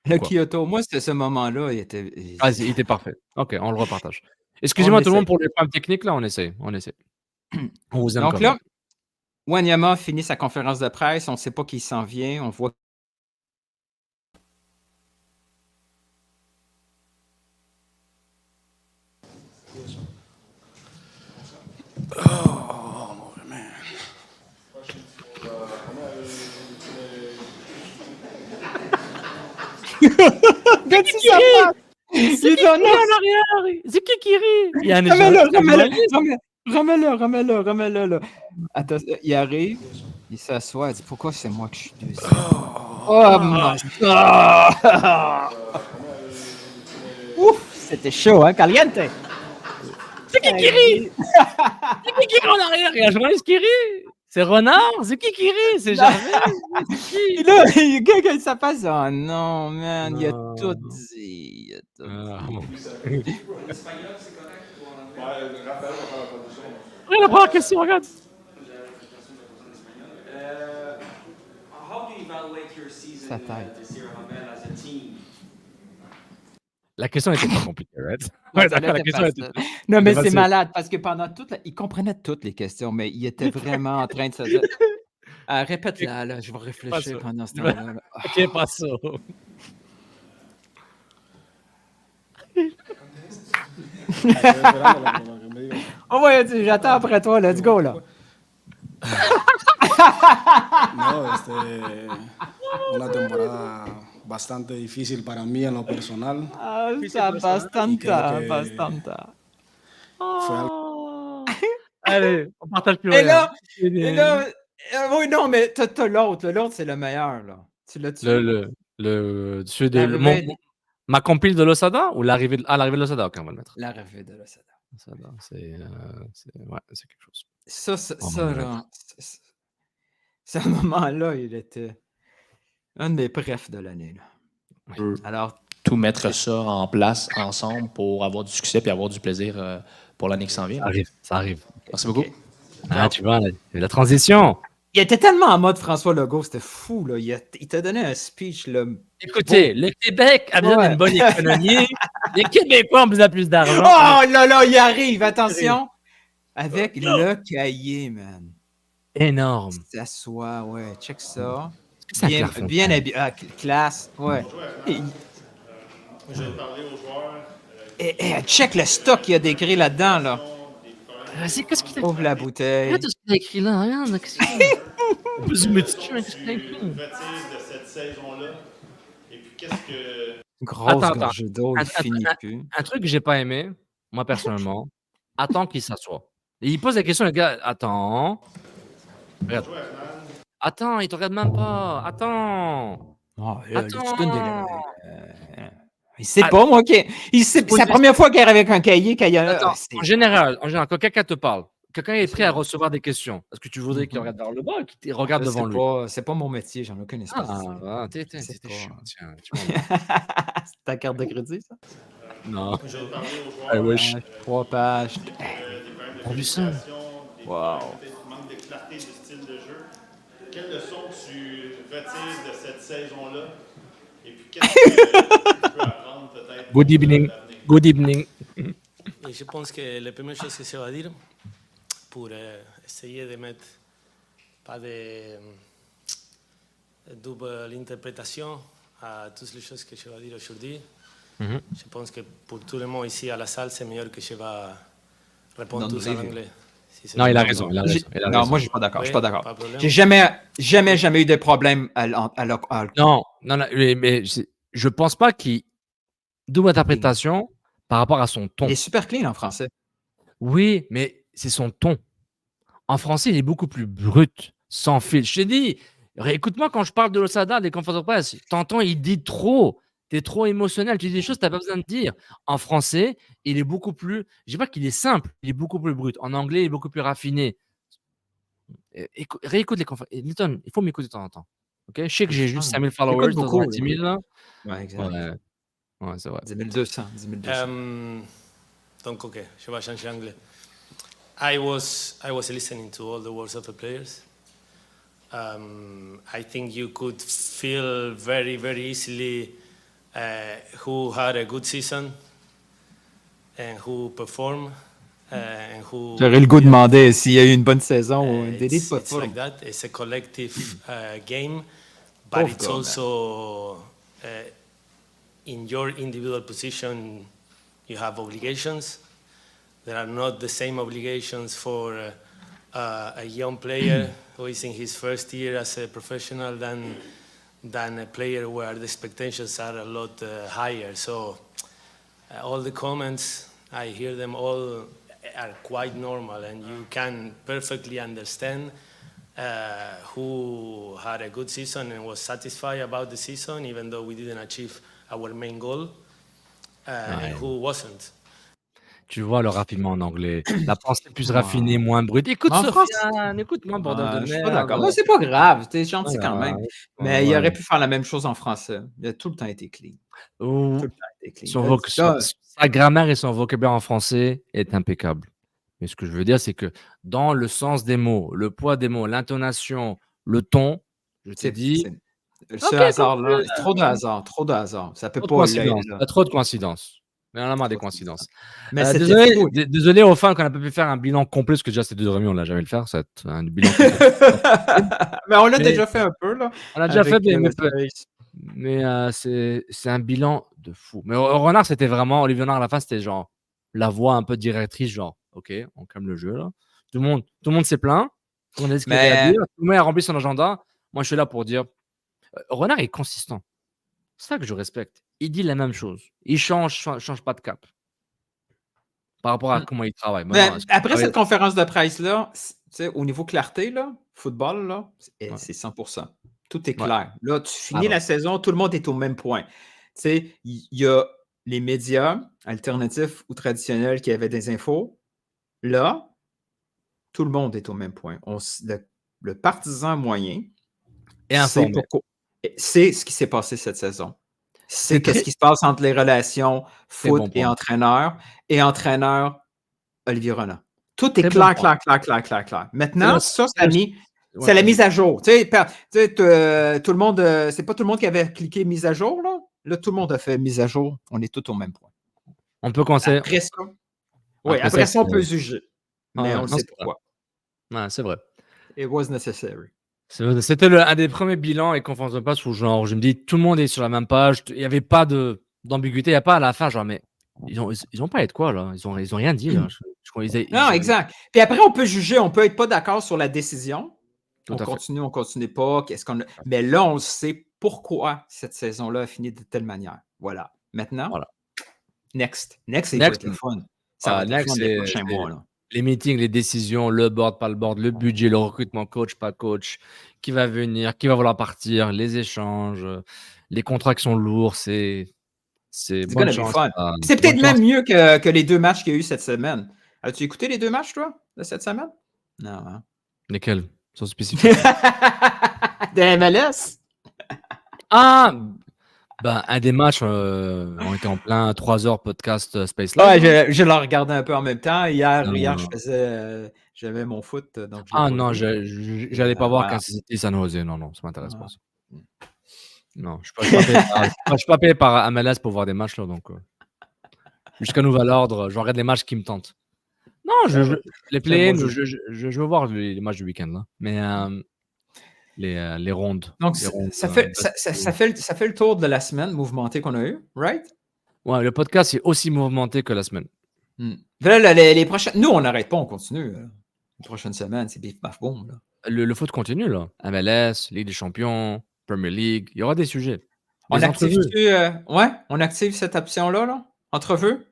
Le Kyoto, moi, c'était ce moment-là, il était. Il était parfait. Ok, on le repartage. Excusez-moi tout le monde pour les problèmes techniques, là, on essaie. On vous aime. Donc là, Wanyama finit sa conférence de presse, on ne sait pas qui s'en vient, on voit. Oh, man. Regarde si ça passe! C'est qui en arrière? C'est qui rit? Remets-le, là. Attends, il arrive, il s'assoit, il dit pourquoi c'est moi que je suis deuxième? Oh my God! Ouf, c'était chaud, hein, caliente! C'est qui rit? C'est qui rit en arrière? Il y a un journaliste qui rit? C'est Renard? C'est qui rit? C'est Gervais? Et là, le gars, quand ça passe, oh non, man, il a tout dit. Oui, la première question, regarde. Sa tête. La question était pas compliquée, right? Ouais, d'accord, la question était. Non, mais c'est malade parce que pendant il comprenait toutes les questions, mais il était vraiment en train de se dire. Répète-la, là, je vais réfléchir pendant ce temps-là. Ok, pas ça. Oh ouais, j'attends après toi, let's go, là. No, una temporada bastante difícil para mí en lo personal. Bastante. Allez, on partage plus rien. Et là, oui, non, mais t'as l'autre. L'autre, c'est le meilleur, là. Tu l'as tué. Ma compile de l'Osada ou l'arrivée de l'Osada? Ok, on va le mettre. L'arrivée de l'Osada. C'est quelque chose. Ça là, ce moment-là, il était un de mes préfs de l'année. Oui. Alors, tout mettre ça en place ensemble pour avoir du succès et avoir du plaisir pour l'année qui s'en vient. Ça arrive. Merci beaucoup. Ah, tu vois, la transition. Il était tellement en mode François Legault, c'était fou. Là. Il t'a donné un speech. Là, écoutez, le Québec a besoin d'une bonne économie. Les Québécois ont besoin de plus d'argent. Oh là, il arrive, attention. Avec le cahier, man. Énorme. Ça soit, ouais, check ça. C'est Bien habillé. Ah, classe, ouais. J'ai parlé aux joueurs. Check le stock qu'il y a décrit là-dedans, là. Qu'est-ce qu'il a Ouvre la bouteille. Regarde tout ce qu'il a écrit là. Regarde, qu'est-ce qu'il a de cette saison-là. Et puis, qu'est-ce que... Grosse gorgée d'eau, il finit plus. Un truc que j'ai pas aimé, moi personnellement, attends qu'il s'assoie. Et il pose la question, le gars, attends. Regarde. Attends, il te regarde même pas. Attends. Oh, là, attends. Il sait pas, moi. C'est la première fois qu'il arrive avec un cahier. Attends, en général, quand quelqu'un te parle, quelqu'un est prêt à recevoir des questions. Est-ce que tu voudrais qu'il regarde vers le bas ou qu'il regarde devant lui? C'est pas mon métier, j'en ai aucune espèce. T'es chiant, tiens. C'est ta carte de crédit, ça? Non. J'ai parlé aux joueurs. 3 pages. On vu ça. Wow. Manque de clarté du style de jeu. Quelle leçon tu retires de cette saison-là? Et puis, qu'est-ce que tu peux apprendre peut-être? Good evening. Good evening. Et je pense que la première chose que je vais dire pour essayer de mettre pas de double interprétation à toutes les choses que je vais dire aujourd'hui, je pense que pour tout le monde ici à la salle, c'est meilleur que je vais répondre tous en anglais. Non, il a raison. Non, moi, je suis pas d'accord. Je suis pas d'accord. J'ai jamais eu de problème à Non, mais je pense pas qu'il double interprétation par rapport à son ton. Il est super clean en français. Oui, mais c'est son ton. En français, il est beaucoup plus brut, sans fil. Je te dis, écoute-moi quand je parle de l'Osada, des conférences de presse, t'entends, il dit trop. T'es trop émotionnel, tu dis des choses que t'as pas besoin de dire. En français, il est beaucoup plus. Je dis pas qu'il est simple, il est beaucoup plus brut. En anglais, il est beaucoup plus raffiné. Réécoute les conférences. Newton, il faut m'écouter de temps en temps. Ok, je sais que j'ai juste 5000 followers, beaucoup, 10 000 là. Ouais, exact. Ouais, c'est vrai. 10 200. Donc, ok, je vais changer anglais. I was listening to all the words of the players. I think you could feel very, very easily who had a good season and who performed and who. J'aurais le goût de demander s'il y a eu une bonne saison ou des it's like that. It's a collective game, but it's also in your individual position. You have obligations. There are not the same obligations for a young player who is in his first year as a professional than a player where the expectations are a lot higher. So all the comments, I hear them all are quite normal, and you can perfectly understand who had a good season and was satisfied about the season, even though we didn't achieve our main goal, and who wasn't. Tu vois le raffinement en anglais. La pensée plus raffinée, moins brute. Écoute, Sofiane, écoute-moi, bordel de merde. Je suis pas d'accord. Moi, c'est pas grave. T'es gentil quand même. Mais il aurait pu faire la même chose en français. Il a tout le temps été clean. Tout le temps été clean. Sa grammaire et son vocabulaire en français est impeccable. Mais ce que je veux dire, c'est que dans le sens des mots, le poids des mots, l'intonation, le ton, je t'ai dit... Ce hasard-là, trop de hasard, trop de hasard. Ça peut pas aller. Trop de coïncidences. Mais on a marre des coïncidences. Mais désolé aux fans qu'on n'a pas pu faire un bilan complet, parce que déjà, c'était 2h30, on l'a jamais le faire. Un bilan mais on l'a déjà fait un peu, là. On l'a déjà fait, mais c'est un bilan de fou. Mais au Renard, c'était vraiment, Olivier Renard à la fin, c'était genre la voix un peu directrice, genre, ok, on calme le jeu, là. Tout le monde s'est plaint. Tout le monde a dit ce qu'il avait à dire. Tout le monde a rempli son agenda. Moi, je suis là pour dire, Renard est consistant. C'est ça que je respecte. Il dit la même chose. Il change pas de cap. Par rapport à comment il travaille. Après cette conférence de presse-là, au niveau clarté, là, football, là, c'est 100%. Tout est clair. Là, tu finis la saison, tout le monde est au même point. Il y a les médias alternatifs ou traditionnels qui avaient des infos. Là, tout le monde est au même point. Le partisan moyen c'est ce qui s'est passé cette saison. C'est ce qui se passe entre les relations foot et entraîneur Olivier Renard. Tout est clair. Maintenant, ça l'a mis. C'est la mise à jour. Tu sais, tout le monde, c'est pas tout le monde qui avait cliqué mise à jour, là. Là, tout le monde a fait mise à jour. On est tous au même point. On peut commencer. Après ça, on peut juger. Mais on sait pourquoi. Ouais, c'est vrai. It was necessary. C'était un des premiers bilans et conférence de presse où genre, je me dis, tout le monde est sur la même page. Il n'y avait pas d'ambiguïté. Il n'y a pas à la fin, genre, mais ils ont pas été quoi, là? Ils ont rien dit, là. Non, exact. Puis après, on peut juger. On peut être pas d'accord sur la décision. On continue pas. Mais là, on sait pourquoi cette saison-là a fini de telle manière. Voilà. Maintenant, next, c'est le fun. Ça va être le fun les prochains mois. Là. Les meetings, les décisions, le board, pas le board, le budget, le recrutement, coach, pas coach, qui va venir, qui va vouloir partir, les échanges, les contrats qui sont lourds, c'est bonne chance. C'est peut-être même mieux que les 2 matchs qu'il y a eu cette semaine. As-tu écouté les 2 matchs, toi, de cette semaine? Non. Hein? Lesquels? Sont spécifiques. De MLS? Un des matchs, on était en plein 3 heures podcast Space Live. Ouais, je l'ai regardé un peu en même temps. Hier, j'avais mon foot. Donc non, j'allais pas voir Kansas City San Jose. Non, ça m'intéresse pas. Ça. Non, je suis pas payé par MLS pour voir des matchs là, donc jusqu'à nouvel ordre, je regarde les matchs qui me tentent. Non, les play-in, je veux voir les matchs du week-end là, mais les rondes. Donc, ça fait le tour de la semaine mouvementée qu'on a eue, right? Ouais, le podcast est aussi mouvementé que la semaine. Là, les prochaines... Nous, on n'arrête pas, on continue. Les prochaines semaines, c'est bif, baf, boum. Là. Le foot continue, là. MLS, Ligue des Champions, Premier League, il y aura des sujets. On active cette option-là, là? Entrevue?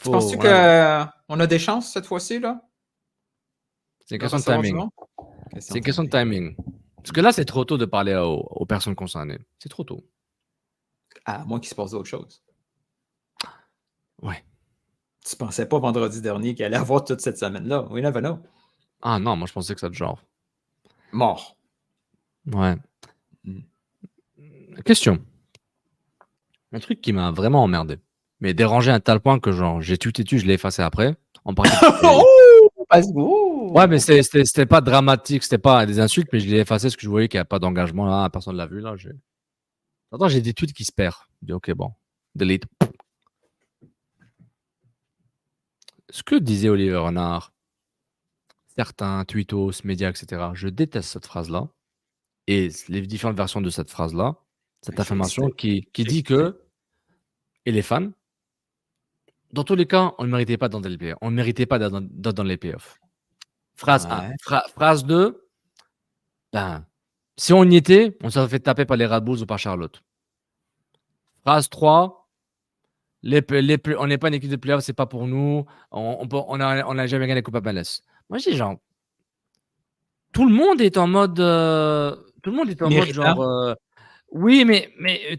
Penses-tu qu'on a des chances cette fois-ci, là? C'est une question de timing. C'est une question de timing. Parce que là, c'est trop tôt de parler aux personnes concernées. C'est trop tôt. À moins qu'il se passe d'autres choses. Ouais. Tu pensais pas vendredi dernier qu'il allait avoir toute cette semaine-là. We never know. Ah non, moi je pensais que ça te genre. Mort. Ouais. Question. Un truc qui m'a vraiment emmerdé, mais dérangé à un tel point que genre j'ai tout têtu, je l'ai effacé après. En ouais, mais c'était pas dramatique, c'était pas des insultes, mais je l'ai effacé parce que je voyais qu'il n'y a pas d'engagement là, personne ne l'a vu là. Attends, j'ai des tweets qui se perdent. Je dis ok, bon, delete. Ce que disait Olivier Renard, certains tweetos, médias, etc., je déteste cette phrase-là et les différentes versions de cette phrase-là, cette affirmation qui dit que, et les fans, dans tous les cas, on ne méritait pas d'entrer dans les playoffs. On ne méritait pas d'être dans les playoffs. Phrase 1. Phrase 2, si on y était, on s'est fait taper par les Red Bulls ou par Charlotte. Phrase 3, on n'est pas une équipe de playoffs, c'est pas pour nous. On n'a jamais gagné la Coupe MLS. Moi, je dis genre, tout le monde est en mode, genre, oui, mais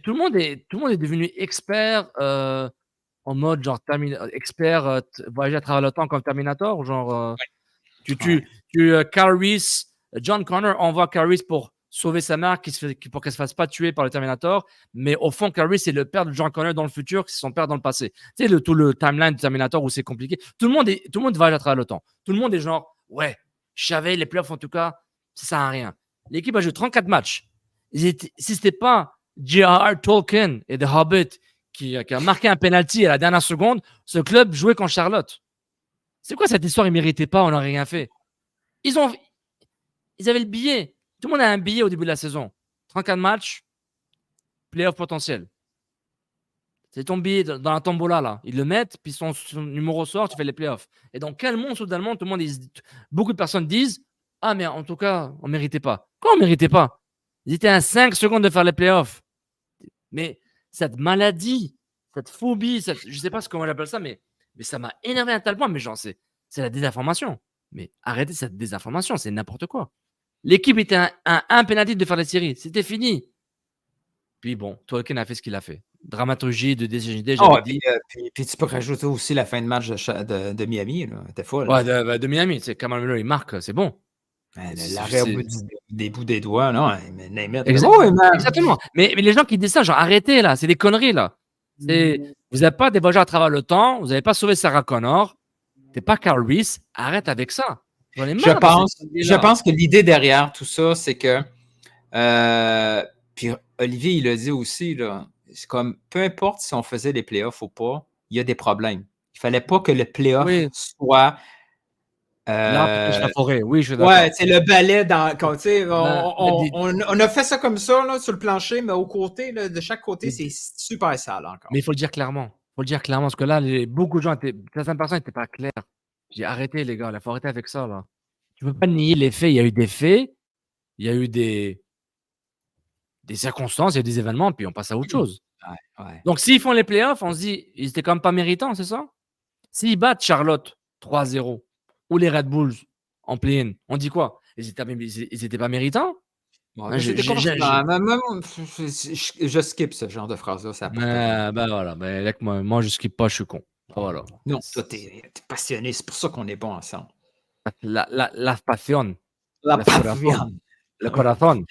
tout le monde est devenu expert en mode genre expert voyager à travers le temps comme Terminator, genre Caris, John Connor envoie Caris pour sauver sa mère pour qu'elle se fasse pas tuer par le Terminator, mais au fond Caris c'est le père de John Connor dans le futur, c'est son père dans le passé. Tu sais tout le timeline du Terminator où c'est compliqué. Tout le monde voyage à travers le temps. Tout le monde est genre ouais, je savais les playoffs en tout cas, ça sert à rien. L'équipe a joué 34 matchs. Si c'était pas J.R.R. Tolkien et The Hobbit qui a marqué un penalty à la dernière seconde, ce club jouait contre Charlotte. C'est quoi cette histoire? Ils ne méritaient pas, on n'a rien fait. Ils avaient le billet. Tout le monde a un billet au début de la saison. 34 matchs, playoff potentiel. C'est ton billet dans la tombola, là. Ils le mettent, puis son numéro sort, tu fais les playoffs. Et dans quel monde, soudainement, tout le monde, beaucoup de personnes disent « Ah, mais en tout cas, on ne méritait pas. » Quoi, on ne méritait pas? Ils étaient à 5 secondes de faire les playoffs. Mais cette maladie, cette phobie, je ne sais pas comment j'appelle ça, mais ça m'a énervé à un tel point. Mais genre, c'est la désinformation. Mais arrêtez cette désinformation, c'est n'importe quoi. L'équipe était un penalty de faire les séries. C'était fini. Puis bon, Tolkien a fait ce qu'il a fait. Dramaturgie de DCJD, j'avais dit. Puis tu peux rajouter aussi la fin de match de Miami. C'était folle. Ouais, de Miami. Kamal Miller, il marque, c'est bon. L'arrêt au bout des bouts des doigts, non? Exactement. Mais les gens qui disent ça, genre arrêtez là, c'est des conneries là. Vous n'avez pas dévoilé à travers le temps, vous n'avez pas sauvé Sarah Connor. T'es pas Carl Reese, arrête avec ça. J'en ai marre Je pense que l'idée derrière tout ça, c'est que puis Olivier, il l'a dit aussi, là, c'est comme peu importe si on faisait les playoffs ou pas, il y a des problèmes. Il fallait pas que le playoff soit la forêt, oui, je suis d'accord. Ouais, c'est le balai dans. On a fait ça comme ça là, sur le plancher, mais au côté, là, de chaque côté, c'est super sale encore. Mais il faut le dire clairement. Parce que là, beaucoup de gens certaines personnes n'étaient pas claires. J'ai arrêté, les gars, il faut arrêter avec ça, là. Tu peux pas nier les faits. Il y a eu des faits, il y a eu des circonstances, il y a eu des événements, puis on passe à autre chose. Ouais. Donc, s'ils font les playoffs, on se dit, ils étaient quand même pas méritants, c'est ça? S'ils battent Charlotte 3-0 ou les Red Bulls en play-in, on dit quoi? Ils étaient pas méritants? Ouais, je skip ce genre de phrase-là. Ça voilà. Moi, je skip pas, je suis con. Voilà. Non, toi, t'es passionné. C'est pour ça qu'on est bon ensemble. La pasión. La pasión. Le corazón.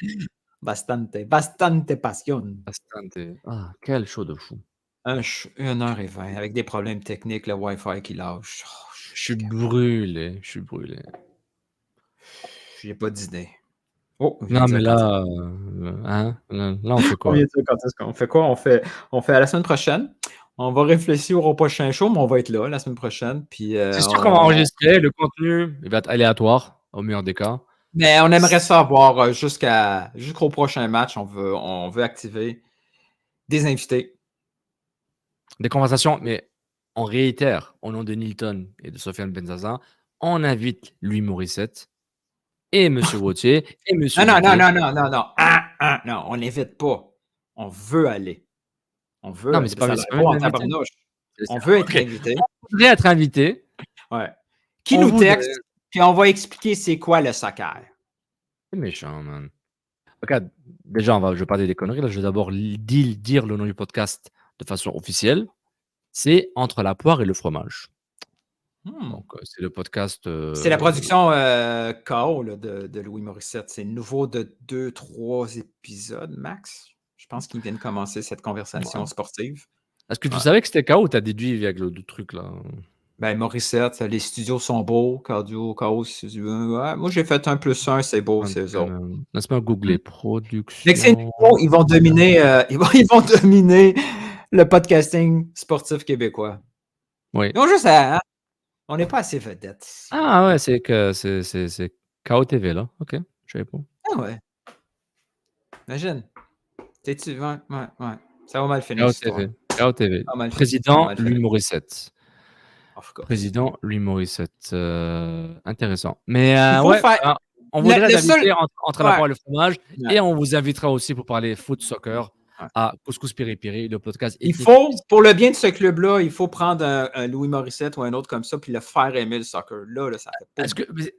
Bastante passion. Bastante. Ah, quel show de fou. 1h20 avec des problèmes techniques, le Wi-Fi qui lâche. Je suis brûlé. J'ai pas d'idée. Oh, non, mais là, là, on fait quoi? On fait quoi? On fait à la semaine prochaine. On va réfléchir au prochain show, mais on va être là la semaine prochaine. C'est sûr qu'on va enregistrer. Le contenu, il va être aléatoire, au meilleur des cas. Mais on aimerait ça avoir jusqu'au prochain match. On veut activer des invités. Des conversations, mais on réitère au nom de Nilton et de Sofiane Benzaza, on invite Louis Morissette et M. Wautier et M. Non, on n'invite pas. On veut aller. On veut. Non, mais c'est pas on veut être invité. On voudrait être invité. Ouais. Qui nous texte, puis on va expliquer c'est quoi le soccer. C'est méchant, man. Regarde, déjà, je vais parler des conneries. Là, je vais d'abord dire le nom du podcast de façon officielle. C'est Entre la poire et le fromage. Donc, c'est le podcast. C'est la production KO là, de Louis Morissette. C'est nouveau de 2-3 épisodes, max. Je pense qu'ils viennent commencer cette conversation sportive. Est-ce que tu savais que c'était KO ou tu as déduit avec le truc là? Ben, Morissette, les studios sont beaux. Cardio, KO, ouais, moi, j'ai fait 1+1, c'est beau, c'est eux autres. Laisse-moi googler production. Mais c'est nouveau, ils vont dominer le podcasting sportif québécois. Oui. Non, juste on n'est pas assez vedettes. Ah ouais, c'est KO TV là. Ok, je savais pas. Ah ouais. Imagine. Ouais. Ça va mal finir. KO TV. Président Louis Morissette. Président Louis Morissette. Intéressant. Mais on voudrait inviter entre la poire et le fromage et on vous invitera aussi pour parler foot, soccer à Couscous Piri-Piri, le podcast. Il faut, pour le bien de ce club-là, il faut prendre un Louis Morissette ou un autre comme ça puis le faire aimer le soccer. Là, ça fait pas.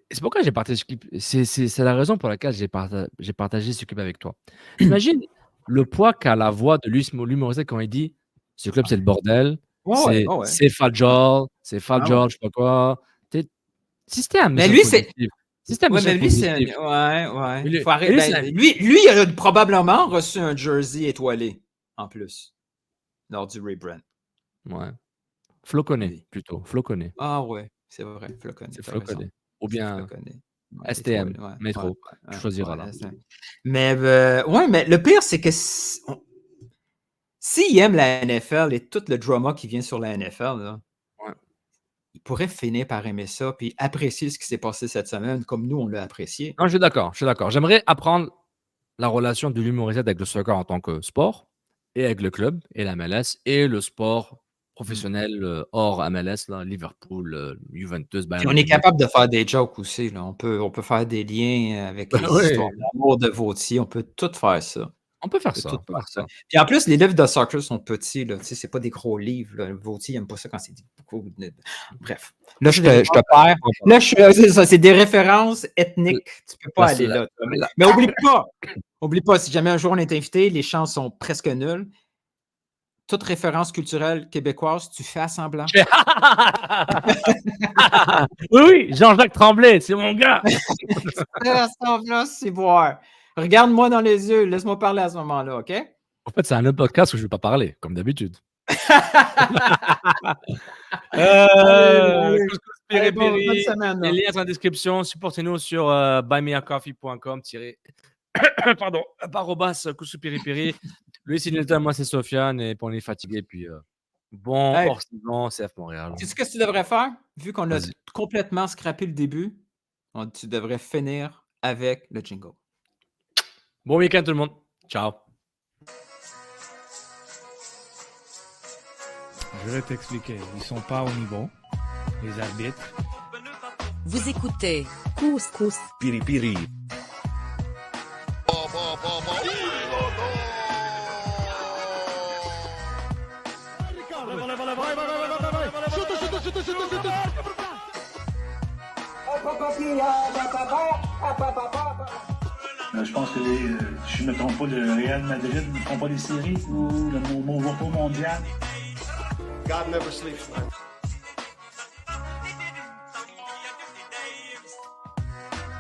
C'est pourquoi j'ai partagé ce clip. C'est la raison pour laquelle j'ai partagé ce clip avec toi. Imagine le poids qu'a la voix de Louis Morissette quand il dit ce club, c'est le bordel. C'est Fajol, je sais pas quoi. Système. Mais lui, c'est. Système. Mais lui, c'est. Ouais. Lui, il a probablement reçu un jersey étoilé en plus lors du rebrand. Ouais. Floconné, plutôt. Floconné. Ah ouais, c'est vrai. Floconné. C'est Floconné. Ou bien STM, métro. Tu choisiras là. Mais mais le pire, c'est que s'il aime la NFL et tout le drama qui vient sur la NFL, là, il pourrait finir par aimer ça puis apprécier ce qui s'est passé cette semaine comme nous, on l'a apprécié. Non, je suis d'accord. J'aimerais apprendre la relation de l'humorisate avec le soccer en tant que sport et avec le club et la MLS et le sport professionnel hors MLS, là, Liverpool, Juventus. On est capable de faire des jokes aussi. Là. On peut faire des liens avec les histoires d'amour de Vautier. On peut tout faire ça. On peut faire ça. Puis en plus, les livres de soccer sont petits. C'est pas des gros livres. Là. Vautier n'aime pas ça quand c'est beaucoup. Bref. Là, je te perds. Là, c'est ça. C'est des références ethniques. Tu peux pas aller là. Mais oublie pas, si jamais un jour on est invité, les chances sont presque nulles. Toute référence culturelle québécoise, tu fais semblant. Oui, Jean-Jacques Tremblay, c'est mon gars. Tu fais semblant, c'est boire. Regarde-moi dans les yeux, laisse-moi parler à ce moment-là, OK? En fait, c'est un autre podcast où je ne vais pas parler, comme d'habitude. Piri bonne Piri. semaine. Les liens sont en description. Supportez-nous sur buymeacoffee.com. Pardon. @ Piri Piri. Lui, c'est Nilton, moi, c'est Sofiane. Et puis, on est fatigué. Puis, bon hors-saison, CF Montréal. Tu sais ce que tu devrais faire? Vu qu'on a complètement scrappé le début, tu devrais finir avec le jingle. Bon week-end, tout le monde. Ciao. Je vais t'expliquer. Ils sont pas au niveau, les arbitres. Vous écoutez Couscous Piri Piri. Je pense que si je ne me trompe pas, le Real Madrid ne font pas des séries ou le mondial. God never sleeps, man.